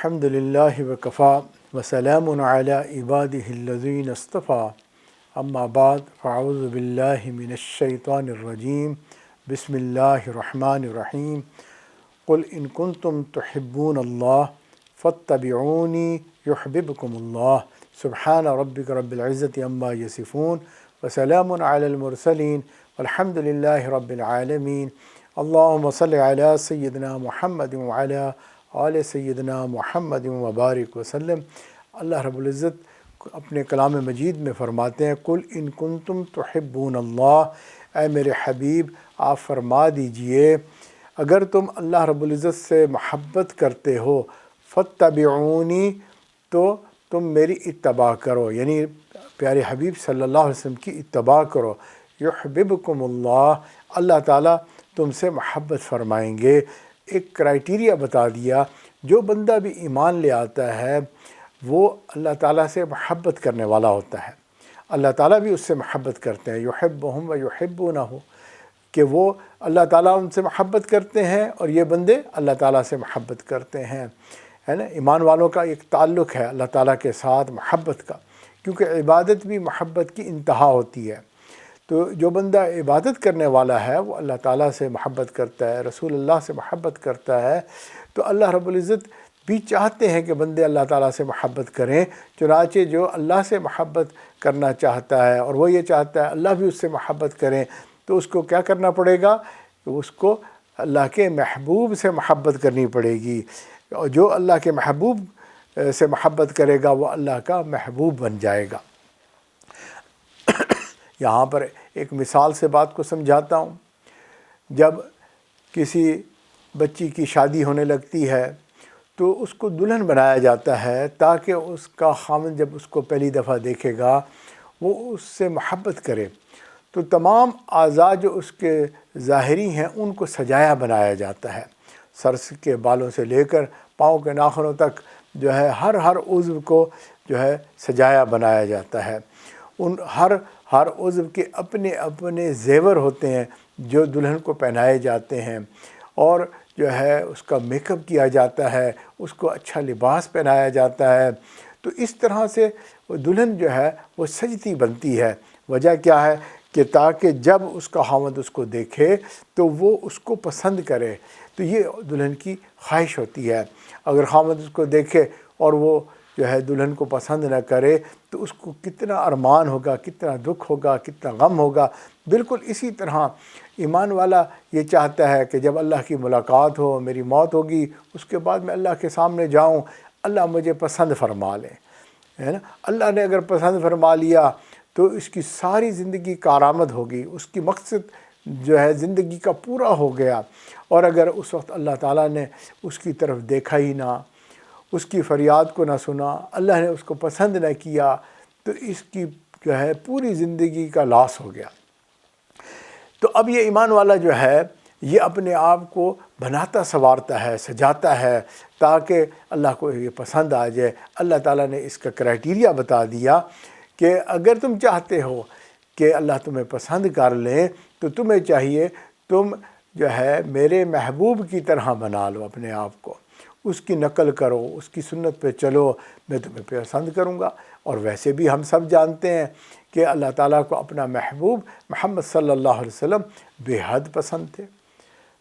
الحمد للہ وکفا وسلام علی عبادہ الذین اصطفیٰ اما بعد فاعوذ باللہ من الشیطان الرجیم بسم اللہ الرحمن الرحیم قل ان کنتم تحبون اللہ فاتبعونی یحببکم اللہ سبحان ربک رب العزت عما یصفون وسلام علی المرسلین والحمد للہ رب العالمین اللہم صل علی سیدنا محمد وعلی آل سیدنا محمد وبارک وسلم۔ اللہ رب العزت اپنے کلام مجید میں فرماتے ہیں قل ان کنتم تحبون اللہ، اے میرے حبیب آپ فرما دیجئے اگر تم اللہ رب العزت سے محبت کرتے ہو فاتبعونی تو تم میری اتباع کرو، یعنی پیارے حبیب صلی اللہ علیہ وسلم کی اتباع کرو۔ یحببکم اللہ، اللہ تعالیٰ تم سے محبت فرمائیں گے۔ ایک کرائٹیریا بتا دیا، جو بندہ بھی ایمان لے آتا ہے وہ اللہ تعالیٰ سے محبت کرنے والا ہوتا ہے، اللہ تعالیٰ بھی اس سے محبت کرتے ہیں، یحبہم و یحبونہ، کہ وہ اللہ تعالیٰ ان سے محبت کرتے ہیں اور یہ بندے اللہ تعالیٰ سے محبت کرتے ہیں، ہے نا۔ ایمان والوں کا ایک تعلق ہے اللہ تعالیٰ کے ساتھ محبت کا، کیونکہ عبادت بھی محبت کی انتہا ہوتی ہے۔ تو جو بندہ عبادت کرنے والا ہے وہ اللہ تعالیٰ سے محبت کرتا ہے، رسول اللہ سے محبت کرتا ہے، تو اللہ رب العزت بھی چاہتے ہیں کہ بندے اللہ تعالیٰ سے محبت کریں۔ چنانچہ جو اللہ سے محبت کرنا چاہتا ہے اور وہ یہ چاہتا ہے اللہ بھی اس سے محبت کریں، تو اس کو کیا کرنا پڑے گا؟ اس کو اللہ کے محبوب سے محبت کرنی پڑے گی، اور جو اللہ کے محبوب سے محبت کرے گا وہ اللہ کا محبوب بن جائے گا۔ یہاں پر ایک مثال سے بات کو سمجھاتا ہوں۔ جب کسی بچی کی شادی ہونے لگتی ہے تو اس کو دلہن بنایا جاتا ہے تاکہ اس کا خاوند جب اس کو پہلی دفعہ دیکھے گا وہ اس سے محبت کرے، تو تمام اعضاء جو اس کے ظاہری ہیں ان کو سجایا بنایا جاتا ہے، سر کے بالوں سے لے کر پاؤں کے ناخنوں تک جو ہے ہر عضو کو جو ہے سجایا بنایا جاتا ہے۔ ان ہر عضو کے اپنے اپنے زیور ہوتے ہیں جو دلہن کو پہنائے جاتے ہیں، اور جو ہے اس کا میک اپ کیا جاتا ہے، اس کو اچھا لباس پہنایا جاتا ہے۔ تو اس طرح سے وہ دلہن جو ہے وہ سجتی بنتی ہے۔ وجہ کیا ہے کہ تاکہ جب اس کا خاوند اس کو دیکھے تو وہ اس کو پسند کرے، تو یہ دلہن کی خواہش ہوتی ہے۔ اگر خاوند اس کو دیکھے اور وہ جو ہے دلہن کو پسند نہ کرے تو اس کو کتنا ارمان ہوگا، کتنا دکھ ہوگا، کتنا غم ہوگا۔ بالکل اسی طرح ایمان والا یہ چاہتا ہے کہ جب اللہ کی ملاقات ہو، میری موت ہوگی، اس کے بعد میں اللہ کے سامنے جاؤں، اللہ مجھے پسند فرما لے، ہے نا۔ اللہ نے اگر پسند فرما لیا تو اس کی ساری زندگی کارآمد ہوگی، اس کی مقصد جو ہے زندگی کا پورا ہو گیا۔ اور اگر اس وقت اللہ تعالیٰ نے اس کی طرف دیکھا ہی نہ، اس کی فریاد کو نہ سنا، اللہ نے اس کو پسند نہ کیا، تو اس کی جو ہے پوری زندگی کا لاس ہو گیا۔ تو اب یہ ایمان والا جو ہے یہ اپنے آپ کو بناتا سنوارتا ہے، سجاتا ہے تاکہ اللہ کو یہ پسند آ جائے۔ اللہ تعالیٰ نے اس کا کرائٹیریا بتا دیا کہ اگر تم چاہتے ہو کہ اللہ تمہیں پسند کر لیں تو تمہیں چاہیے تم جو ہے میرے محبوب کی طرح بنا لو اپنے آپ کو، اس کی نقل کرو، اس کی سنت پہ چلو، میں تمہیں پسند کروں گا۔ اور ویسے بھی ہم سب جانتے ہیں کہ اللہ تعالیٰ کو اپنا محبوب محمد صلی اللہ علیہ وسلم بے حد پسند تھے،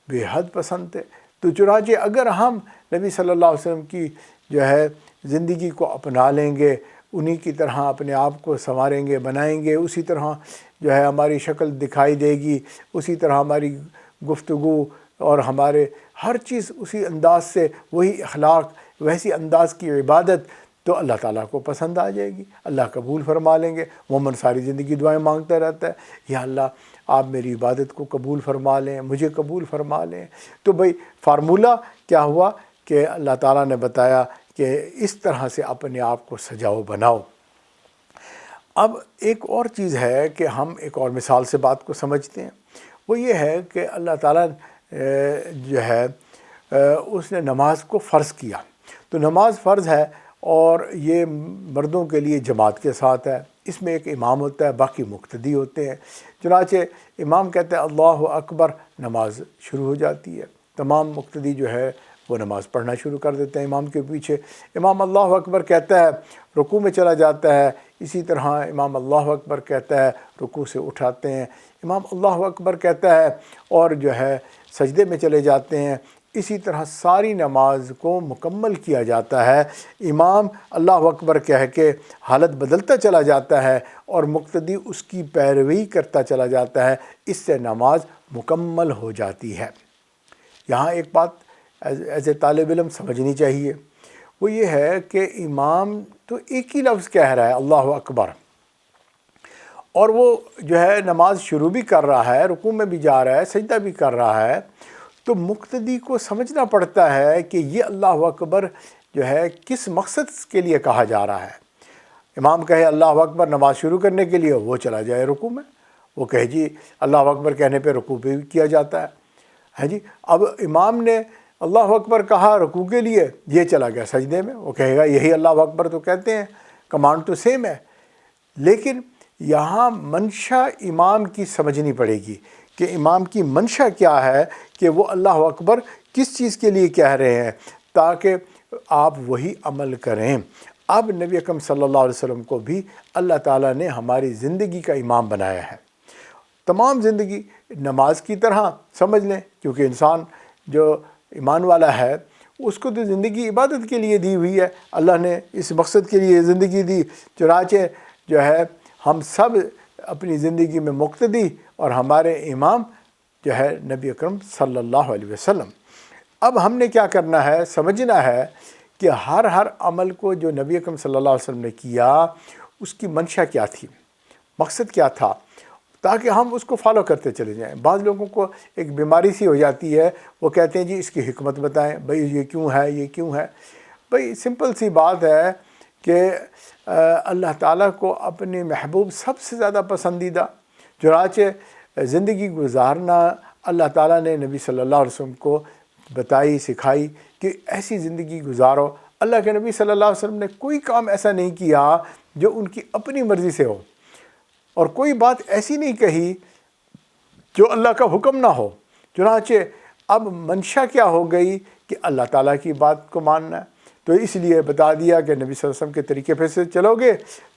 بے حد پسند تھے۔ تو چنانچہ اگر ہم نبی صلی اللہ علیہ وسلم کی جو ہے زندگی کو اپنا لیں گے، انہی کی طرح اپنے آپ کو سنواریں گے، بنائیں گے، اسی طرح جو ہے ہماری شکل دکھائی دے گی، اسی طرح ہماری گفتگو اور ہمارے ہر چیز اسی انداز سے، وہی اخلاق، ویسی انداز کی عبادت، تو اللہ تعالیٰ کو پسند آ جائے گی، اللہ قبول فرما لیں گے۔ مومن ساری زندگی دعائیں مانگتا رہتا ہے، یا اللہ آپ میری عبادت کو قبول فرما لیں، مجھے قبول فرما لیں۔ تو بھئی فارمولہ کیا ہوا کہ اللہ تعالیٰ نے بتایا کہ اس طرح سے اپنے آپ کو سجاؤ بناؤ۔ اب ایک اور چیز ہے کہ ہم ایک اور مثال سے بات کو سمجھتے ہیں، وہ یہ ہے کہ اللہ تعالیٰ جو ہے اس نے نماز کو فرض کیا۔ تو نماز فرض ہے اور یہ مردوں کے لیے جماعت کے ساتھ ہے، اس میں ایک امام ہوتا ہے، باقی مقتدی ہوتے ہیں۔ چنانچہ امام کہتے ہیں اللہ اکبر، نماز شروع ہو جاتی ہے، تمام مقتدی جو ہے وہ نماز پڑھنا شروع کر دیتے ہیں امام کے پیچھے۔ امام اللہ اکبر کہتا ہے رکوع میں چلا جاتا ہے، اسی طرح امام اللہ اکبر کہتا ہے رکوع سے اٹھاتے ہیں، امام اللہ اکبر کہتا ہے اور جو ہے سجدے میں چلے جاتے ہیں۔ اسی طرح ساری نماز کو مکمل کیا جاتا ہے۔ امام اللہ اکبر کہہ کے حالت بدلتا چلا جاتا ہے اور مقتدی اس کی پیروی کرتا چلا جاتا ہے، اس سے نماز مکمل ہو جاتی ہے۔ یہاں ایک بات ایز اے طالب علم سمجھنی چاہیے، وہ یہ ہے کہ امام تو ایک ہی لفظ کہہ رہا ہے اللہ اکبر، اور وہ جو ہے نماز شروع بھی کر رہا ہے، رکوع میں بھی جا رہا ہے، سجدہ بھی کر رہا ہے، تو مقتدی کو سمجھنا پڑتا ہے کہ یہ اللہ اکبر جو ہے کس مقصد کے لیے کہا جا رہا ہے۔ امام کہے اللہ اکبر نماز شروع کرنے کے لیے، وہ چلا جائے رکوع میں، وہ کہے جی اللہ اکبر کہنے پہ رکوع بھی کیا جاتا ہے جی۔ اب امام نے اللہ اکبر کہا رکوع کے لیے، یہ چلا گیا سجدے میں، وہ کہے گا یہی اللہ اکبر تو کہتے ہیں، کمانڈ تو سیم ہے۔ لیکن یہاں منشا امام کی سمجھنی پڑے گی کہ امام کی منشا کیا ہے، کہ وہ اللہ اکبر کس چیز کے لیے کہہ رہے ہیں، تاکہ آپ وہی عمل کریں۔ اب نبی اکرم صلی اللہ علیہ وسلم کو بھی اللہ تعالیٰ نے ہماری زندگی کا امام بنایا ہے۔ تمام زندگی نماز کی طرح سمجھ لیں، کیونکہ انسان جو ایمان والا ہے اس کو تو زندگی عبادت کے لیے دی ہوئی ہے، اللہ نے اس مقصد کے لیے زندگی دی۔ چنانچہ جو ہے ہم سب اپنی زندگی میں مقتدی اور ہمارے امام جو ہے نبی اکرم صلی اللہ علیہ وسلم۔ اب ہم نے کیا کرنا ہے، سمجھنا ہے کہ ہر عمل کو جو نبی اکرم صلی اللہ علیہ وسلم نے کیا اس کی منشا کیا تھی، مقصد کیا تھا، تاکہ ہم اس کو فالو کرتے چلے جائیں۔ بعض لوگوں کو ایک بیماری سی ہو جاتی ہے، وہ کہتے ہیں جی اس کی حکمت بتائیں، بھئی یہ کیوں ہے، یہ کیوں ہے۔ بھئی سمپل سی بات ہے کہ اللہ تعالیٰ کو اپنے محبوب سب سے زیادہ پسندیدہ چنانچہ زندگی گزارنا اللہ تعالیٰ نے نبی صلی اللہ علیہ وسلم کو بتائی، سکھائی کہ ایسی زندگی گزارو۔ اللہ کے نبی صلی اللہ علیہ وسلم نے کوئی کام ایسا نہیں کیا جو ان کی اپنی مرضی سے ہو، اور کوئی بات ایسی نہیں کہی جو اللہ کا حکم نہ ہو۔ چنانچہ اب منشا کیا ہو گئی کہ اللہ تعالیٰ کی بات کو ماننا ہے، تو اس لیے بتا دیا کہ نبی صلی اللہ علیہ وسلم کے طریقے پہ سے چلو گے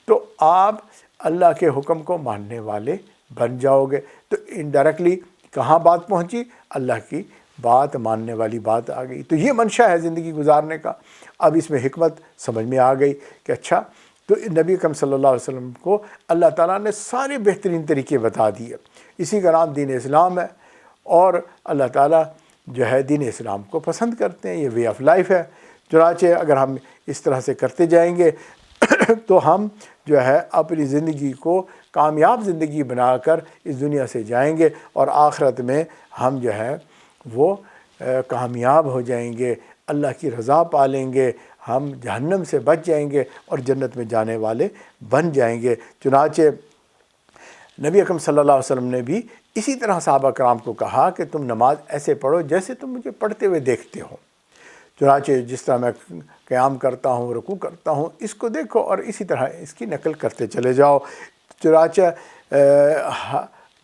تو آپ اللہ کے حکم کو ماننے والے بن جاؤ گے۔ تو انڈائریکٹلی کہاں بات پہنچی، اللہ کی بات ماننے والی بات آ گئی۔ تو یہ منشا ہے زندگی گزارنے کا۔ اب اس میں حکمت سمجھ میں آ گئی کہ اچھا، تو نبی اکرم صلی اللہ علیہ وسلم کو اللہ تعالیٰ نے سارے بہترین طریقے بتا دیے۔ اسی کا نام دین اسلام ہے، اور اللہ تعالیٰ جو ہے دین اسلام کو پسند کرتے ہیں، یہ وے آف لائف ہے۔ چنانچہ اگر ہم اس طرح سے کرتے جائیں گے تو ہم جو ہے اپنی زندگی کو کامیاب زندگی بنا کر اس دنیا سے جائیں گے، اور آخرت میں ہم جو ہے وہ کامیاب ہو جائیں گے، اللہ کی رضا پالیں گے، ہم جہنم سے بچ جائیں گے اور جنت میں جانے والے بن جائیں گے۔ چنانچہ نبی اکرم صلی اللہ علیہ وسلم نے بھی اسی طرح صحابہ کرام کو کہا کہ تم نماز ایسے پڑھو جیسے تم مجھے پڑھتے ہوئے دیکھتے ہو۔ چنانچہ جس طرح میں قیام کرتا ہوں، رکوع کرتا ہوں، اس کو دیکھو اور اسی طرح اس کی نقل کرتے چلے جاؤ۔ چنانچہ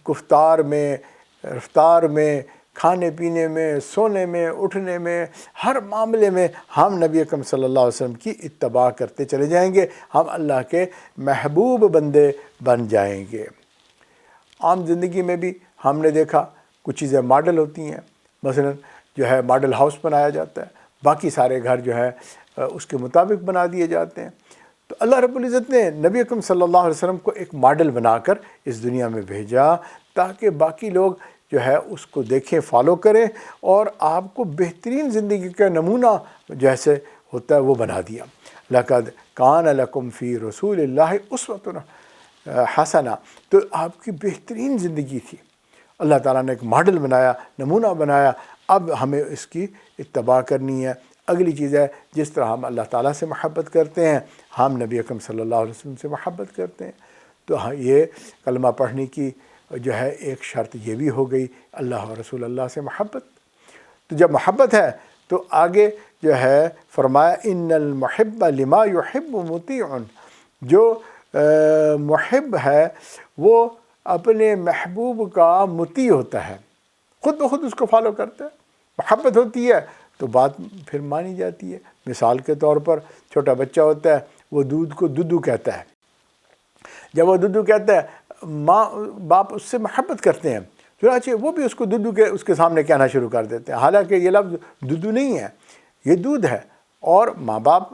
گفتار میں، رفتار میں، کھانے پینے میں، سونے میں، اٹھنے میں، ہر معاملے میں ہم نبی اکرم صلی اللہ علیہ وسلم کی اتباع کرتے چلے جائیں گے، ہم اللہ کے محبوب بندے بن جائیں گے۔ عام زندگی میں بھی ہم نے دیکھا کچھ چیزیں ماڈل ہوتی ہیں، مثلا جو ہے ماڈل ہاؤس بنایا جاتا ہے، باقی سارے گھر جو ہے اس کے مطابق بنا دیے جاتے ہیں۔ تو اللہ رب العزت نے نبی اکرم صلی اللہ علیہ وسلم کو ایک ماڈل بنا کر اس دنیا میں بھیجا، تاکہ باقی لوگ جو ہے اس کو دیکھیں، فالو کریں، اور آپ کو بہترین زندگی کا نمونہ جیسے ہوتا ہے وہ بنا دیا۔ لَقَدْ كَانَ لَكُمْ فِي رَسُولِ اللَّهِ أُسْوَةٌ حَسَنَةٌ، تو آپ کی بہترین زندگی تھی، اللہ تعالیٰ نے ایک ماڈل بنایا، نمونہ بنایا۔ اب ہمیں اس کی اتباع کرنی ہے۔ اگلی چیز ہے جس طرح ہم اللہ تعالیٰ سے محبت کرتے ہیں، ہم نبی اکرم صلی اللہ علیہ وسلم سے محبت کرتے ہیں۔ تو یہ کلمہ پڑھنے کی جو ہے ایک شرط یہ بھی ہو گئی، اللہ اور رسول اللہ سے محبت۔ تو جب محبت ہے تو آگے جو ہے فرمایا ان المحب لما يحب مطیع، جو محب ہے وہ اپنے محبوب کا مطیع ہوتا ہے، خود بخود اس کو فالو کرتا ہے۔ محبت ہوتی ہے تو بات پھر مانی جاتی ہے۔ مثال کے طور پر چھوٹا بچہ ہوتا ہے، وہ دودھ کو دودو کہتا ہے۔ جب وہ دودو کہتا ہے، ماں باپ اس سے محبت کرتے ہیں، چنانچہ وہ بھی اس کو دودو اس کے سامنے کہنا شروع کر دیتے ہیں، حالانکہ یہ لفظ دودو نہیں ہے، یہ دودھ ہے۔ اور ماں باپ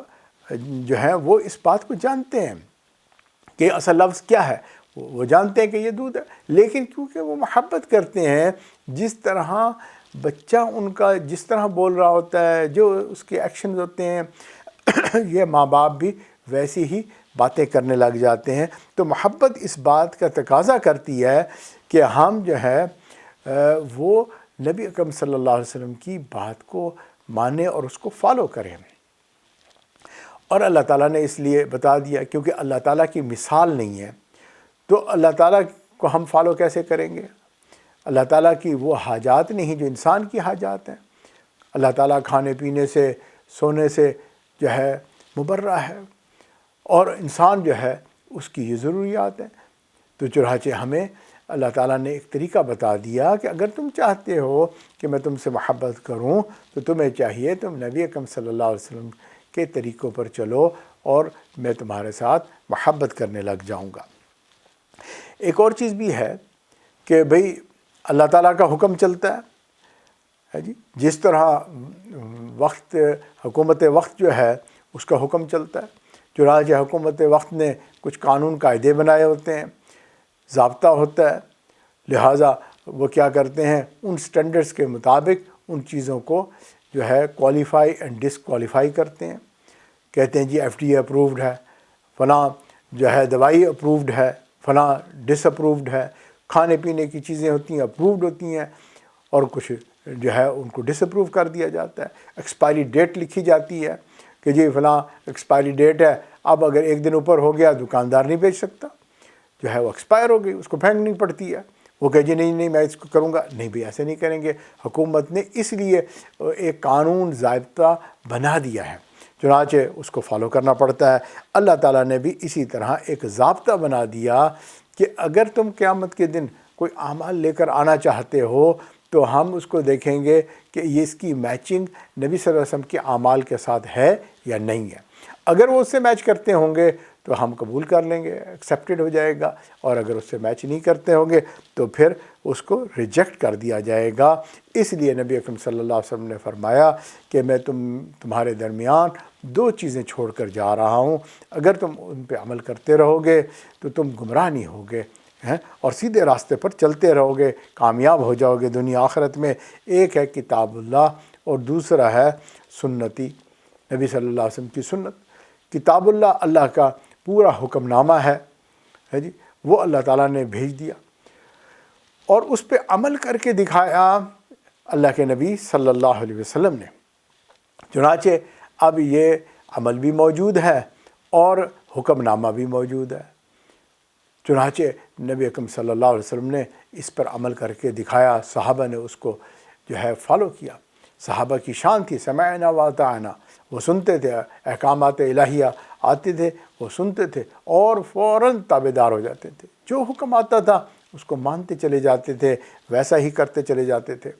جو ہیں وہ اس بات کو جانتے ہیں کہ اصل لفظ کیا ہے، وہ جانتے ہیں کہ یہ دودھ ہے، لیکن کیونکہ وہ محبت کرتے ہیں، جس طرح بچہ ان کا جس طرح بول رہا ہوتا ہے، جو اس کے ایکشنز ہوتے ہیں، یہ ماں باپ بھی ویسی ہی باتیں کرنے لگ جاتے ہیں۔ تو محبت اس بات کا تقاضا کرتی ہے کہ ہم جو ہے وہ نبی اکرم صلی اللہ علیہ وسلم کی بات کو مانیں اور اس کو فالو کریں۔ اور اللہ تعالیٰ نے اس لیے بتا دیا کیونکہ اللہ تعالیٰ کی مثال نہیں ہے، تو اللہ تعالیٰ کو ہم فالو کیسے کریں گے؟ اللہ تعالیٰ کی وہ حاجات نہیں جو انسان کی حاجات ہیں۔ اللہ تعالیٰ کھانے پینے سے، سونے سے جو ہے مبرہ ہے، اور انسان جو ہے اس کی یہ ضروریات ہیں۔ تو چنانچہ ہمیں اللہ تعالیٰ نے ایک طریقہ بتا دیا کہ اگر تم چاہتے ہو کہ میں تم سے محبت کروں تو تمہیں چاہیے تم نبی اکرم صلی اللہ علیہ وسلم کے طریقوں پر چلو، اور میں تمہارے ساتھ محبت کرنے لگ جاؤں گا۔ ایک اور چیز بھی ہے کہ بھئی اللہ تعالیٰ کا حکم چلتا ہے جی، جس طرح وقت حکومت وقت جو ہے اس کا حکم چلتا ہے۔ چنانچہ حکومت وقت نے کچھ قانون قاعدے بنائے ہوتے ہیں، ضابطہ ہوتا ہے، لہٰذا وہ کیا کرتے ہیں، ان سٹینڈرڈز کے مطابق ان چیزوں کو جو ہے کوالیفائی اینڈ ڈسکوالیفائی کرتے ہیں۔ کہتے ہیں جی ایف ڈی اے اپرووڈ ہے، فلاں جو ہے دوائی اپرووڈ ہے، فلاں ڈس اپرووڈ ہے، کھانے پینے کی چیزیں ہوتی ہیں اپرووڈ ہوتی ہیں، اور کچھ جو ہے ان کو ڈس اپروو کر دیا جاتا ہے۔ ایکسپائری ڈیٹ لکھی جاتی ہے کہ جی فلاں ایکسپائری ڈیٹ ہے، اب اگر ایک دن اوپر ہو گیا دکاندار نہیں بیچ سکتا، جو ہے وہ ایکسپائر ہو گئی، اس کو پھینکنی پڑتی ہے۔ وہ کہ جی نہیں میں اس کو کروں گا، نہیں بھی ایسے نہیں کریں گے۔ حکومت نے اس لیے ایک قانون ضابطہ بنا دیا ہے، چنانچہ اس کو فالو کرنا پڑتا ہے۔ اللہ تعالیٰ نے بھی اسی طرح ایک ضابطہ بنا دیا کہ اگر تم قیامت کے دن کوئی اعمال لے کر آنا چاہتے ہو تو ہم اس کو دیکھیں گے کہ یہ اس کی میچنگ نبی صلی اللہ علیہ وسلم کے اعمال کے ساتھ ہے یا نہیں ہے۔ اگر وہ اس سے میچ کرتے ہوں گے تو ہم قبول کر لیں گے، ایکسیپٹڈ ہو جائے گا، اور اگر اس سے میچ نہیں کرتے ہوں گے تو پھر اس کو ریجیکٹ کر دیا جائے گا۔ اس لیے نبی اکرم صلی اللہ علیہ وسلم نے فرمایا کہ میں تمہارے درمیان دو چیزیں چھوڑ کر جا رہا ہوں، اگر تم ان پہ عمل کرتے رہو گے تو تم گمراہ نہیں ہوگے اور سیدھے راستے پر چلتے رہو گے، کامیاب ہو جاؤ گے دنیا آخرت میں۔ ایک ہے کتاب اللہ اور دوسرا ہے سنتی، نبی صلی اللہ علیہ وسلم کی سنت۔ کتاب اللہ اللہ کا پورا حکم نامہ ہے جی، وہ اللہ تعالیٰ نے بھیج دیا اور اس پہ عمل کر کے دکھایا اللہ کے نبی صلی اللہ علیہ وسلم نے۔ چنانچہ اب یہ عمل بھی موجود ہے اور حکم نامہ بھی موجود ہے۔ چنانچہ نبی اکرم صلی اللہ علیہ وسلم نے اس پر عمل کر کے دکھایا، صحابہ نے اس کو جو ہے فالو کیا۔ صحابہ کی شان تھی سمعنا واطعنا، وہ سنتے تھے، احکامات الہیہ آتے تھے وہ سنتے تھے اور فوراً تابعدار ہو جاتے تھے، جو حکم آتا تھا اس کو مانتے چلے جاتے تھے، ویسا ہی کرتے چلے جاتے تھے۔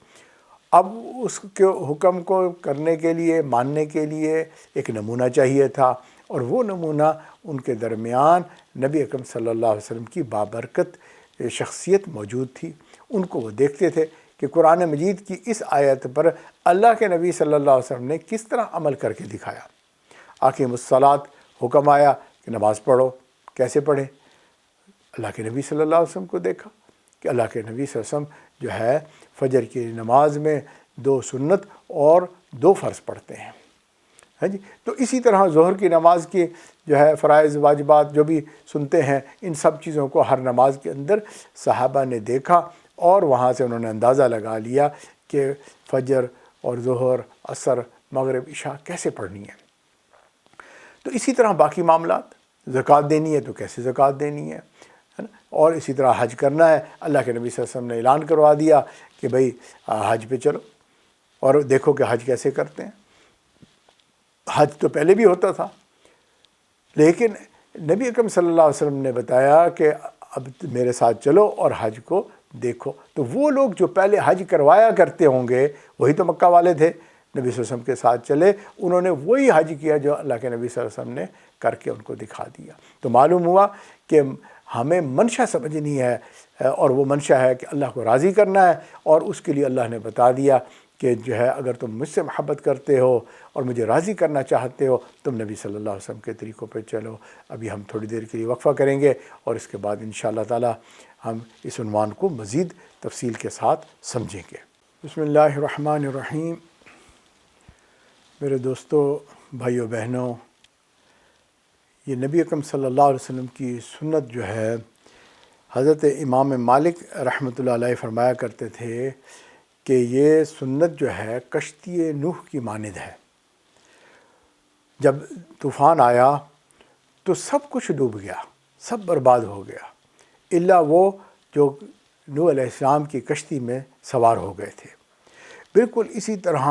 اب اس کے حکم کو کرنے کے لیے، ماننے کے لیے ایک نمونہ چاہیے تھا، اور وہ نمونہ ان کے درمیان نبی اکرم صلی اللہ علیہ وسلم کی بابرکت شخصیت موجود تھی۔ ان کو وہ دیکھتے تھے کہ قرآن مجید کی اس آیت پر اللہ کے نبی صلی اللہ علیہ وسلم نے کس طرح عمل کر کے دکھایا۔ اقیموا الصلاۃ حکم آیا کہ نماز پڑھو، کیسے پڑھیں؟ اللہ کے نبی صلی اللہ علیہ وسلم کو دیکھا کہ اللہ کے نبی صلی اللہ علیہ وسلم جو ہے فجر کی نماز میں 2 سنت اور 2 فرض پڑھتے ہیں، ہے جی۔ تو اسی طرح ظہر کی نماز کی جو ہے فرائض واجبات جو بھی سنتے ہیں، ان سب چیزوں کو ہر نماز کے اندر صحابہ نے دیکھا، اور وہاں سے انہوں نے اندازہ لگا لیا کہ فجر اور ظہر، عصر، مغرب، عشاء کیسے پڑھنی ہے۔ تو اسی طرح باقی معاملات، زکوٰۃ دینی ہے تو کیسے زکوٰۃ دینی ہے نا، اور اسی طرح حج کرنا ہے، اللہ کے نبی صلی اللہ علیہ وسلم نے اعلان کروا دیا کہ بھئی حج پہ چلو اور دیکھو کہ حج کیسے کرتے ہیں۔ حج تو پہلے بھی ہوتا تھا، لیکن نبی اکرم صلی اللہ علیہ وسلم نے بتایا کہ اب میرے ساتھ چلو اور حج کو دیکھو۔ تو وہ لوگ جو پہلے حج کروایا کرتے ہوں گے وہی تو مکہ والے تھے، نبی صلی اللہ علیہ وسلم کے ساتھ چلے، انہوں نے وہی حج کیا جو اللہ کے نبی صلی اللہ علیہ وسلم نے کر کے ان کو دکھا دیا۔ تو معلوم ہوا کہ ہمیں منشا سمجھنی ہے، اور وہ منشا ہے کہ اللہ کو راضی کرنا ہے، اور اس کے لیے اللہ نے بتا دیا کہ جو ہے اگر تم مجھ سے محبت کرتے ہو اور مجھے راضی کرنا چاہتے ہو، تم نبی صلی اللہ علیہ وسلم کے طریقوں پہ چلو۔ ابھی ہم تھوڑی دیر کے لیے وقفہ کریں گے، اور اس کے بعد انشاءاللہ تعالی ہم اس عنوان کو مزید تفصیل کے ساتھ سمجھیں گے۔ بسم اللہ الرحمن الرحیم۔ میرے دوستو، بھائیو بہنوں، یہ نبی اکرم صلی اللہ علیہ وسلم کی سنت جو ہے، حضرت امام مالک رحمۃ اللہ علیہ فرمایا کرتے تھے کہ یہ سنت جو ہے کشتی نوح کی مانند ہے۔ جب طوفان آیا تو سب کچھ ڈوب گیا، سب برباد ہو گیا، الا وہ جو نوح علیہ السلام کی کشتی میں سوار ہو گئے تھے۔ بالکل اسی طرح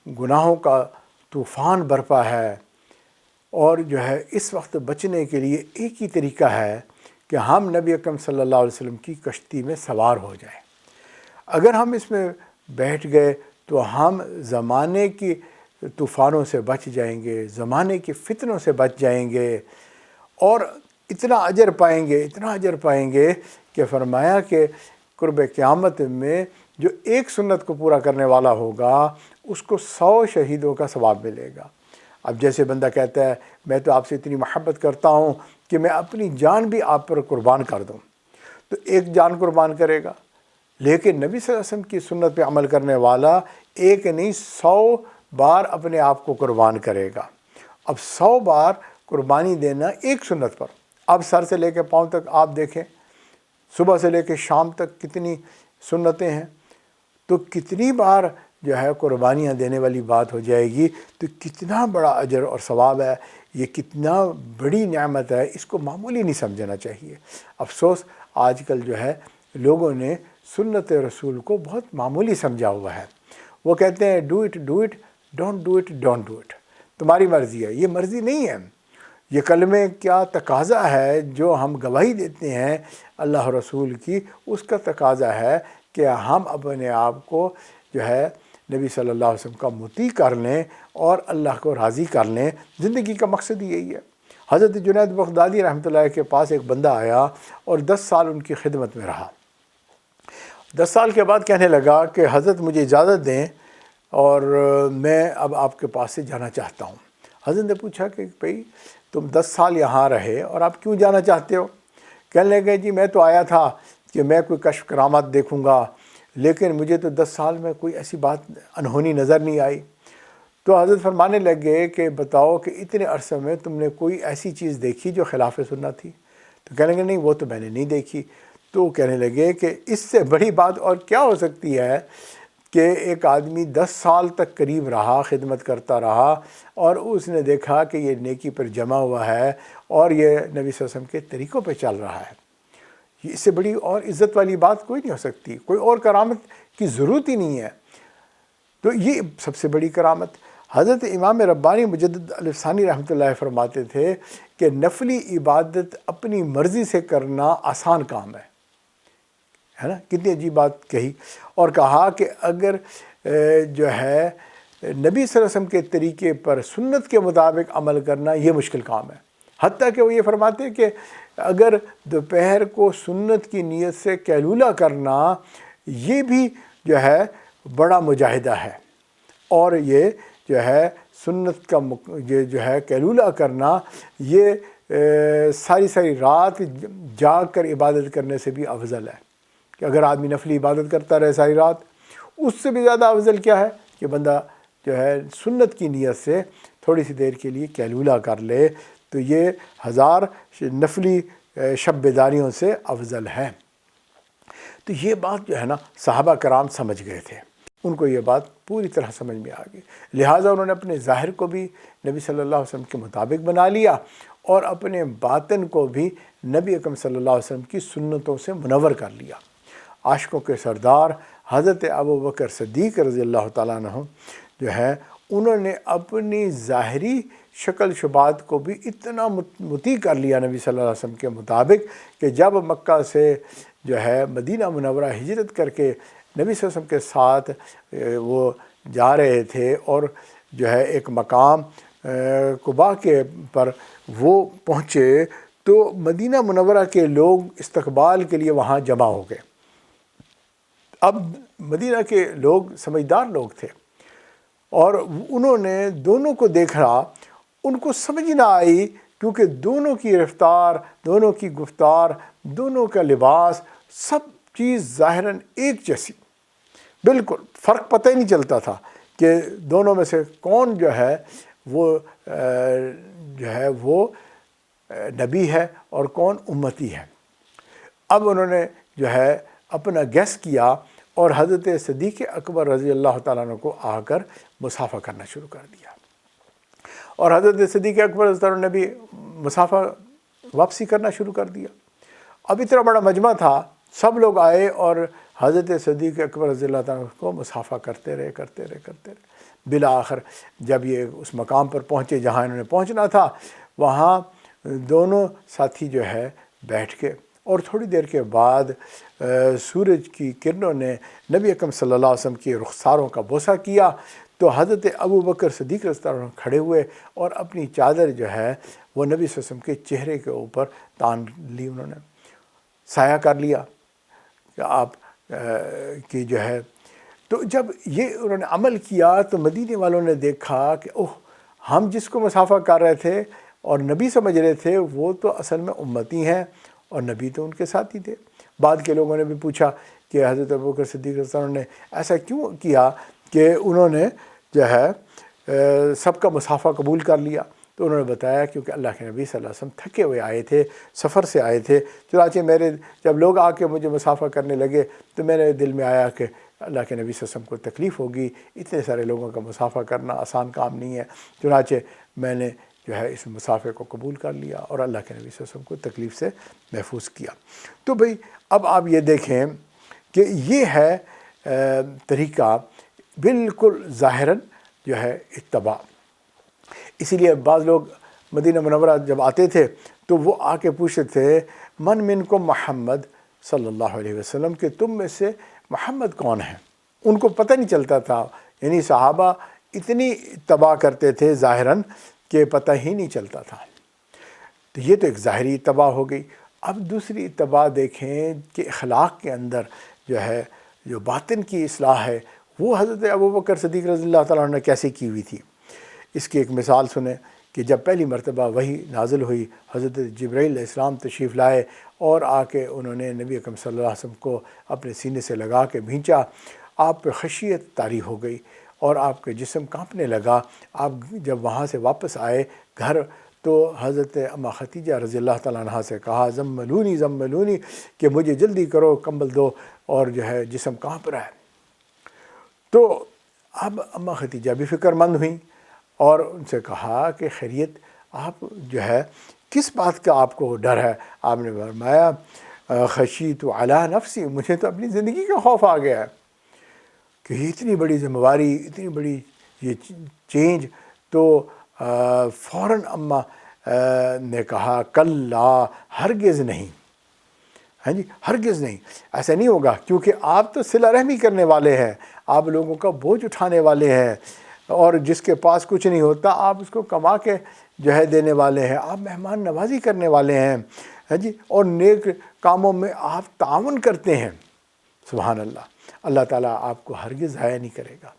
گناہوں کا طوفان برپا ہے، اور جو ہے اس وقت بچنے کے لیے ایک ہی طریقہ ہے کہ ہم نبی اکرم صلی اللہ علیہ وسلم کی کشتی میں سوار ہو جائیں۔ اگر ہم اس میں بیٹھ گئے تو ہم زمانے کی طوفانوں سے بچ جائیں گے، زمانے کی فتنوں سے بچ جائیں گے، اور اتنا اجر پائیں گے، اتنا اجر پائیں گے کہ فرمایا کہ قرب قیامت میں جو ایک سنت کو پورا کرنے والا ہوگا اس کو 100 شہیدوں کا ثواب ملے گا۔ اب جیسے بندہ کہتا ہے میں تو آپ سے اتنی محبت کرتا ہوں کہ میں اپنی جان بھی آپ پر قربان کر دوں، تو ایک جان قربان کرے گا، لیکن نبی صلی اللہ علیہ وسلم کی سنت پہ عمل کرنے والا ایک نہیں 100 بار اپنے آپ کو قربان کرے گا۔ اب 100 بار قربانی دینا ایک سنت پر، اب سر سے لے کے پاؤں تک آپ دیکھیں، صبح سے لے کے شام تک کتنی سنتیں ہیں، تو کتنی بار جو ہے قربانیاں دینے والی بات ہو جائے گی، تو کتنا بڑا اجر اور ثواب ہے، یہ کتنا بڑی نعمت ہے، اس کو معمولی نہیں سمجھنا چاہیے۔ افسوس آج کل جو ہے لوگوں نے سنت رسول کو بہت معمولی سمجھا ہوا ہے۔ وہ کہتے ہیں do it do it, don't do it don't do it, تمہاری مرضی ہے۔ یہ مرضی نہیں ہے، یہ کلمے کیا تقاضا ہے جو ہم گواہی دیتے ہیں اللہ رسول کی، اس کا تقاضا ہے کہ ہم اپنے آپ کو جو ہے نبی صلی اللہ علیہ وسلم کا مطیع کر لیں اور اللہ کو راضی کر لیں۔ زندگی کا مقصد یہی ہے۔ حضرت جنید بغدادی رحمۃ اللہ کے پاس ایک بندہ آیا اور 10 سال ان کی خدمت میں رہا۔ 10 سال کے بعد کہنے لگا کہ حضرت مجھے اجازت دیں اور میں اب آپ کے پاس سے جانا چاہتا ہوں۔ حضرت نے پوچھا کہ بھئی تم 10 سال یہاں رہے اور آپ کیوں جانا چاہتے ہو؟ کہنے لگے جی میں تو آیا تھا کہ میں کوئی کشف کرامات دیکھوں گا، لیکن مجھے تو 10 سال میں کوئی ایسی بات انہونی نظر نہیں آئی۔ تو حضرت فرمانے لگے کہ بتاؤ کہ اتنے عرصے میں تم نے کوئی ایسی چیز دیکھی جو خلاف سنت تھی؟ تو کہنے لگے نہیں وہ تو میں نے نہیں دیکھی۔ تو کہنے لگے کہ اس سے بڑی بات اور کیا ہو سکتی ہے کہ ایک آدمی 10 سال تک قریب رہا، خدمت کرتا رہا، اور اس نے دیکھا کہ یہ نیکی پر جمع ہوا ہے اور یہ نبی صلی اللہ علیہ وسلم کے طریقوں پہ چل رہا ہے۔ اس سے بڑی اور عزت والی بات کوئی نہیں ہو سکتی، کوئی اور کرامت کی ضرورت ہی نہیں ہے۔ تو یہ سب سے بڑی کرامت۔ حضرت امام ربانی مجدد الف ثانی رحمۃ اللہ فرماتے تھے کہ نفلی عبادت اپنی مرضی سے کرنا آسان کام ہے نا، کتنی عجیب بات کہی، اور کہا کہ اگر جو ہے نبی صلی اللہ علیہ وسلم کے طریقے پر سنت کے مطابق عمل کرنا یہ مشکل کام ہے۔ حتیٰ کہ وہ یہ فرماتے ہیں کہ اگر دوپہر کو سنت کی نیت سے قیلولہ کرنا یہ بھی جو ہے بڑا مجاہدہ ہے، اور یہ جو ہے سنت کا یہ جو ہے قیلولہ کرنا یہ ساری رات جاگ کر عبادت کرنے سے بھی افضل ہے۔ کہ اگر آدمی نفلی عبادت کرتا رہے ساری رات، اس سے بھی زیادہ افضل کیا ہے کہ بندہ جو ہے سنت کی نیت سے تھوڑی سی دیر کے لیے قیلولہ کر لے، تو یہ 1000 نفلی شب بیداریوں سے افضل ہے۔ تو یہ بات جو ہے نا صحابہ کرام سمجھ گئے تھے، ان کو یہ بات پوری طرح سمجھ میں آ گئی، لہٰذا انہوں نے اپنے ظاہر کو بھی نبی صلی اللہ علیہ وسلم کے مطابق بنا لیا اور اپنے باطن کو بھی نبی اکرم صلی اللہ علیہ وسلم کی سنتوں سے منور کر لیا۔ عاشقوں کے سردار حضرت ابوبکر صدیق رضی اللہ تعالیٰ عنہ جو ہے انہوں نے اپنی ظاہری شکل شبات کو بھی اتنا مطیع کر لیا نبی صلی اللہ علیہ وسلم کے مطابق کہ جب مکہ سے جو ہے مدینہ منورہ ہجرت کر کے نبی صلی اللہ علیہ وسلم کے ساتھ وہ جا رہے تھے اور جو ہے ایک مقام قباء کے پر وہ پہنچے تو مدینہ منورہ کے لوگ استقبال کے لیے وہاں جمع ہو گئے۔ اب مدینہ کے لوگ سمجھدار لوگ تھے اور انہوں نے دونوں کو دیکھا، ان کو سمجھ نہ آئی کیونکہ دونوں کی رفتار، دونوں کی گفتار، دونوں کا لباس، سب چیز ظاہراً ایک جیسی، بالکل فرق پتہ ہی نہیں چلتا تھا کہ دونوں میں سے کون جو ہے وہ نبی ہے اور کون امتی ہے۔ اب انہوں نے جو ہے اپنا گیس کیا اور حضرت صدیق اکبر رضی اللہ تعالیٰ عنہ کو آ کر مصافحہ کرنا شروع کر دیا، اور حضرت صدیق اکبر رضی اللہ عنہ نے بھی مصافحہ واپسی کرنا شروع کر دیا۔ اب اتنا بڑا مجمع تھا، سب لوگ آئے اور حضرت صدیق اکبر رضی اللہ تعالیٰ عنہ کو مصافحہ کرتے رہے۔ بالآخر جب یہ اس مقام پر پہنچے جہاں انہوں نے پہنچنا تھا، وہاں دونوں ساتھی جو ہے بیٹھ کے، اور تھوڑی دیر کے بعد سورج کی کرنوں نے نبی اکرم صلی اللہ علیہ وسلم کی رخساروں کا بوسہ کیا تو حضرت ابو بکر صدیق رضی اللہ عنہ کھڑے ہوئے اور اپنی چادر جو ہے وہ نبی صلی اللہ علیہ وسلم کے چہرے کے اوپر تان لی، انہوں نے سایہ کر لیا کہ آپ کی جو ہے۔ تو جب یہ انہوں نے عمل کیا تو مدینے والوں نے دیکھا کہ اوہ، ہم جس کو مصافحہ کر رہے تھے اور نبی سمجھ رہے تھے وہ تو اصل میں امتی ہیں اور نبی تو ان کے ساتھ ہی تھے۔ بعد کے لوگوں نے بھی پوچھا کہ حضرت ابوبکر صدیق رضی اللہ عنہ نے ایسا کیوں کیا کہ انہوں نے جو ہے سب کا مصافحہ قبول کر لیا؟ تو انہوں نے بتایا کیونکہ اللہ کے نبی صلی اللہ علیہ وسلم تھکے ہوئے آئے تھے، سفر سے آئے تھے، چنانچہ جب لوگ آ کے مجھے مصافحہ کرنے لگے تو میرے دل میں آیا کہ اللہ کے نبی صلی اللہ علیہ وسلم کو تکلیف ہوگی، اتنے سارے لوگوں کا مصافحہ کرنا آسان کام نہیں ہے، چنانچہ میں نے جو ہے اس مصافحے کو قبول کر لیا اور اللہ کے نبی صلی اللہ علیہ وسلم کو تکلیف سے محفوظ کیا۔ تو بھئی اب آپ یہ دیکھیں کہ یہ ہے طریقہ بالکل ظاہراً جو ہے اتباع۔ اسی لیے بعض لوگ مدینہ منورہ جب آتے تھے تو وہ آ کے پوچھتے تھے من منکم محمد صلی اللہ علیہ وسلم، کہ تم میں سے محمد کون ہیں؟ ان کو پتہ نہیں چلتا تھا، یعنی صحابہ اتنی اتباع کرتے تھے ظاہراً کہ پتہ ہی نہیں چلتا تھا۔ تو یہ تو ایک ظاہری اتباع ہو گئی۔ اب دوسری اتباع دیکھیں کہ اخلاق کے اندر جو ہے جو باطن کی اصلاح ہے وہ حضرت ابوبکر صدیق رضی اللہ تعالیٰ عنہ نے کیسے کی ہوئی تھی۔ اس کی ایک مثال سنیں کہ جب پہلی مرتبہ وحی نازل ہوئی، حضرت جبرائیل علیہ السلام تشریف لائے اور آ کے انہوں نے نبی اکرم صلی اللہ علیہ وسلم کو اپنے سینے سے لگا کے بھینچا، آپ پہ خشیت طاری ہو گئی اور آپ کے جسم کانپنے لگا۔ آپ جب وہاں سے واپس آئے گھر تو حضرت اماں ختیجہ رضی اللہ تعالیٰ عنہ سے کہا زملونی کہ مجھے جلدی کرو، کمبل دو، اور جو ہے جسم کانپ رہا ہے۔ تو اب اماں ختیجہ بھی فکر مند ہوئیں اور ان سے کہا کہ خیریت، آپ جو ہے کس بات کا آپ کو ڈر ہے؟ آپ نے فرمایا خشیت علی نفسی، مجھے تو اپنی زندگی کا خوف آ گیا ہے کہ یہ اتنی بڑی ذمہ داری، اتنی بڑی یہ چینج۔ تو فوراً اماں نے کہا کلا، ہرگز نہیں، ہاں جی ہرگز نہیں، ایسا نہیں ہوگا، کیونکہ آپ تو صلہ رحمی کرنے والے ہیں، آپ لوگوں کا بوجھ اٹھانے والے ہیں، اور جس کے پاس کچھ نہیں ہوتا آپ اس کو کما کے جو ہے دینے والے ہیں، آپ مہمان نوازی کرنے والے ہیں، ہاں جی، اور نیک کاموں میں آپ تعاون کرتے ہیں۔ سبحان اللہ، اللہ تعالیٰ آپ کو ہرگز ضائع نہیں کرے گا۔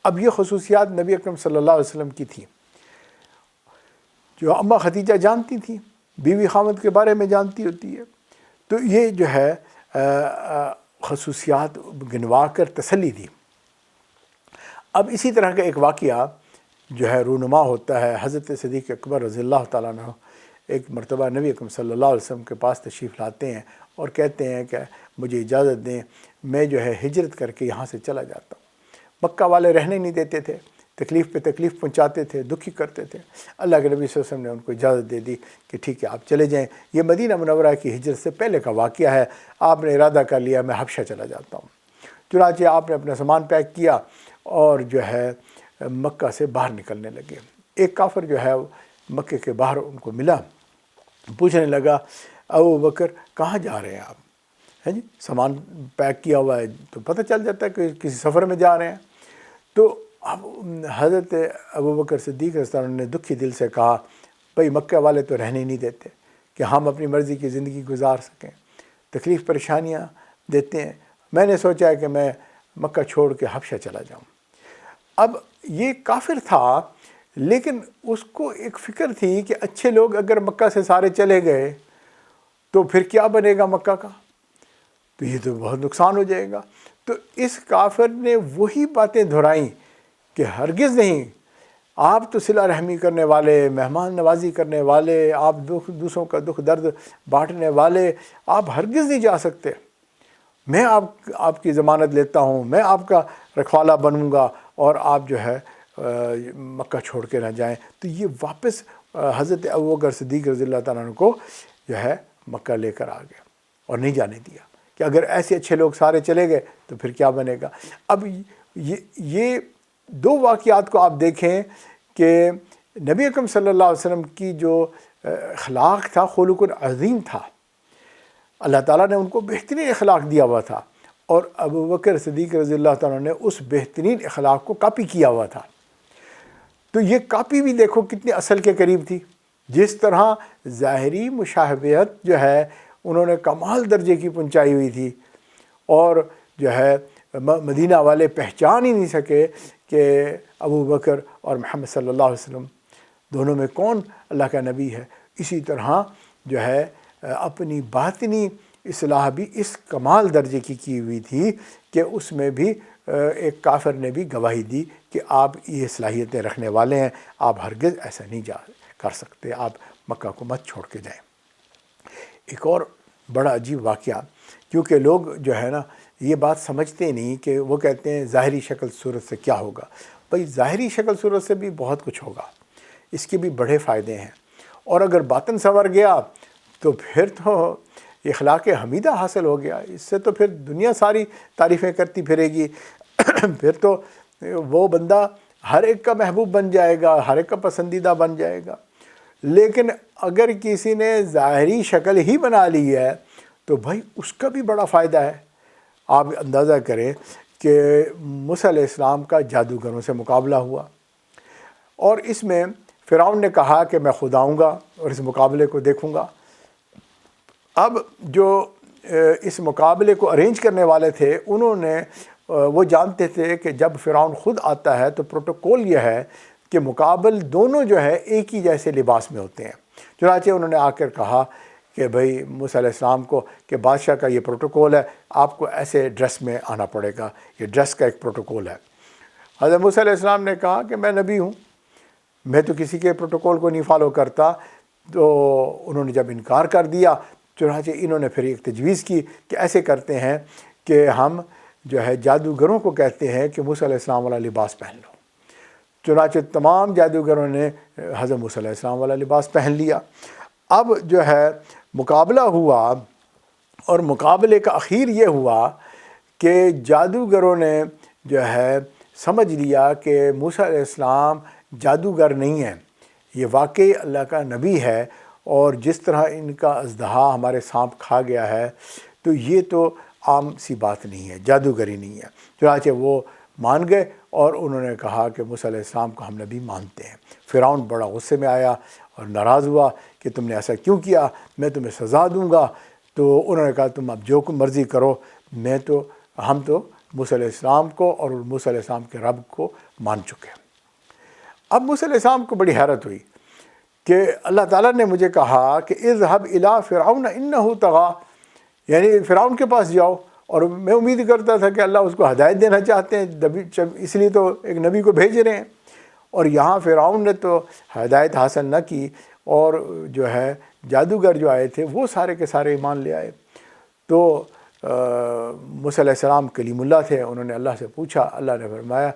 اب یہ خصوصیات نبی اکرم صلی اللہ علیہ وسلم کی تھیں جو اماں ختیجہ جانتی تھیں، بیوی خاوند کے بارے میں جانتی ہوتی ہے، تو یہ جو ہے خصوصیات گنوا کر تسلی دی۔ اب اسی طرح کا ایک واقعہ جو ہے رونما ہوتا ہے، حضرت صدیق اکبر رضی اللہ تعالیٰ عنہ ایک مرتبہ نبی اکرم صلی اللہ علیہ وسلم کے پاس تشریف لاتے ہیں اور کہتے ہیں کہ مجھے اجازت دیں، میں جو ہے ہجرت کر کے یہاں سے چلا جاتا ہوں۔ مکہ والے رہنے نہیں دیتے تھے، تکلیف پہ تکلیف پہنچاتے تھے، دکھی کرتے تھے۔ اللہ کے نبی صلی اللہ علیہ وسلم نے ان کو اجازت دے دی کہ ٹھیک ہے آپ چلے جائیں۔ یہ مدینہ منورہ کی ہجرت سے پہلے کا واقعہ ہے۔ آپ نے ارادہ کر لیا میں حبشہ چلا جاتا ہوں، چنانچہ آپ نے اپنا سامان پیک کیا اور جو ہے مکہ سے باہر نکلنے لگے۔ ایک کافر جو ہے مکے کے باہر ان کو ملا، پوچھنے لگا ابو بکر کہاں جا رہے ہیں آپ؟ ہے جی، سامان پیک کیا ہوا ہے تو پتہ چل جاتا ہے کہ کسی سفر میں جا رہے ہیں۔ تو اب حضرت ابوبکر صدیق رضی اللہ عنہ نے دکھی دل سے کہا بھئی مکہ والے تو رہنے نہیں دیتے کہ ہم اپنی مرضی کی زندگی گزار سکیں، تکلیف پریشانیاں دیتے ہیں، میں نے سوچا ہے کہ میں مکہ چھوڑ کے حبشہ چلا جاؤں۔ اب یہ کافر تھا، لیکن اس کو ایک فکر تھی کہ اچھے لوگ اگر مکہ سے سارے چلے گئے تو پھر کیا بنے گا مکہ کا، تو یہ تو بہت نقصان ہو جائے گا۔ تو اس کافر نے وہی باتیں دہرائیں کہ ہرگز نہیں، آپ تو صلہ رحمی کرنے والے، مہمان نوازی کرنے والے، آپ دوسروں کا دکھ درد بانٹنے والے، آپ ہرگز نہیں جا سکتے، میں آپ کی ضمانت لیتا ہوں، میں آپ کا رکھوالا بنوں گا اور آپ جو ہے مکہ چھوڑ کے نہ جائیں۔ تو یہ واپس حضرت ابوبکر صدیق رضی اللہ تعالیٰ عنہ کو جو ہے مکہ لے کر آ گیا اور نہیں جانے دیا کہ اگر ایسے اچھے لوگ سارے چلے گئے تو پھر کیا بنے گا۔ اب یہ دو واقعات کو آپ دیکھیں کہ نبی اکرم صلی اللہ علیہ وسلم کی جو اخلاق تھا، خلق عظیم تھا، اللہ تعالیٰ نے ان کو بہترین اخلاق دیا ہوا تھا، اور ابوبکر صدیق رضی اللہ تعالیٰ نے اس بہترین اخلاق کو کاپی کیا ہوا تھا۔ تو یہ کاپی بھی دیکھو کتنی اصل کے قریب تھی۔ جس طرح ظاہری مشابہت جو ہے انہوں نے کمال درجے کی پہنچائی ہوئی تھی، اور جو ہے مدینہ والے پہچان ہی نہیں سکے کہ ابوبکر اور محمد صلی اللہ علیہ وسلم دونوں میں کون اللہ کا نبی ہے۔ اسی طرح جو ہے اپنی باطنی اصلاح بھی اس کمال درجے کی ہوئی تھی کہ اس میں بھی ایک کافر نے بھی گواہی دی کہ آپ یہ صلاحیتیں رکھنے والے ہیں، آپ ہرگز ایسا نہیں کر سکتے، آپ مکہ کو مت چھوڑ کے جائیں۔ ایک اور بڑا عجیب واقعہ، کیونکہ لوگ جو ہے نا یہ بات سمجھتے نہیں، کہ وہ کہتے ہیں ظاہری شکل صورت سے کیا ہوگا۔ بھئی ظاہری شکل صورت سے بھی بہت کچھ ہوگا، اس کے بھی بڑے فائدے ہیں، اور اگر باطن سنور گیا تو پھر تو اخلاق حمیدہ حاصل ہو گیا، اس سے تو پھر دنیا ساری تعریفیں کرتی پھرے گی، پھر تو وہ بندہ ہر ایک کا محبوب بن جائے گا، ہر ایک کا پسندیدہ بن جائے گا۔ لیکن اگر کسی نے ظاہری شکل ہی بنا لی ہے تو بھائی اس کا بھی بڑا فائدہ ہے۔ آپ اندازہ کریں کہ موسیٰ علیہ السلام کا جادوگروں سے مقابلہ ہوا، اور اس میں فرعون نے کہا کہ میں خود آؤں گا اور اس مقابلے کو دیکھوں گا۔ اب جو اس مقابلے کو ارینج کرنے والے تھے، انہوں نے وہ جانتے تھے کہ جب فرعون خود آتا ہے تو پروٹوکول یہ ہے کہ مقابل دونوں جو ہے ایک ہی جیسے لباس میں ہوتے ہیں۔ چنانچہ انہوں نے آ کر کہا کہ بھئی موسیٰ علیہ السلام کو کہ بادشاہ کا یہ پروٹوکول ہے، آپ کو ایسے ڈریس میں آنا پڑے گا، یہ ڈریس کا ایک پروٹوکول ہے۔ حضرت موسیٰ علیہ السلام نے کہا کہ میں نبی ہوں، میں تو کسی کے پروٹوکول کو نہیں فالو کرتا۔ تو انہوں نے جب انکار کر دیا، چنانچہ انہوں نے پھر ایک تجویز کی کہ ایسے کرتے ہیں کہ ہم جو ہے جادوگروں کو کہتے ہیں کہ موسیٰ علیہ السلام والا لباس پہن لو۔ چنانچہ تمام جادوگروں نے حضرت موسیٰ علیہ السلام والا لباس پہن لیا۔ اب جو ہے مقابلہ ہوا، اور مقابلے کا اخیر یہ ہوا کہ جادوگروں نے جو ہے سمجھ لیا کہ موسیٰ علیہ السلام جادوگر نہیں ہیں، یہ واقعی اللہ کا نبی ہے، اور جس طرح ان کا اژدہا ہمارے سانپ کھا گیا ہے تو یہ تو عام سی بات نہیں ہے، جادوگری نہیں ہے۔ چنانچہ وہ مان گئے اور انہوں نے کہا کہ موسیٰ علیہ السلام کو ہم نبی مانتے ہیں۔ فرعون بڑا غصے میں آیا اور ناراض ہوا کہ تم نے ایسا کیوں کیا، میں تمہیں سزا دوں گا۔ تو انہوں نے کہا تم اب جو مرضی کرو، ہم تو موسیٰ علیہ السلام کو اور موسیٰ علیہ السلام کے رب کو مان چکے ہیں۔ اب موسیٰ علیہ السلام کو بڑی حیرت ہوئی کہ اللہ تعالیٰ نے مجھے کہا کہ اذهب الى فرعون انه طغى، یعنی فرعون کے پاس جاؤ، اور میں امید کرتا تھا کہ اللہ اس کو ہدایت دینا چاہتے ہیں، اس لیے تو ایک نبی کو بھیج رہے ہیں، اور یہاں فرعون نے تو ہدایت حاصل نہ کی، اور جو ہے جادوگر جو آئے تھے وہ سارے کے سارے ایمان لے آئے۔ تو موسیٰ علیہ السلام کلیم اللہ تھے، انہوں نے اللہ سے پوچھا، اللہ نے فرمایا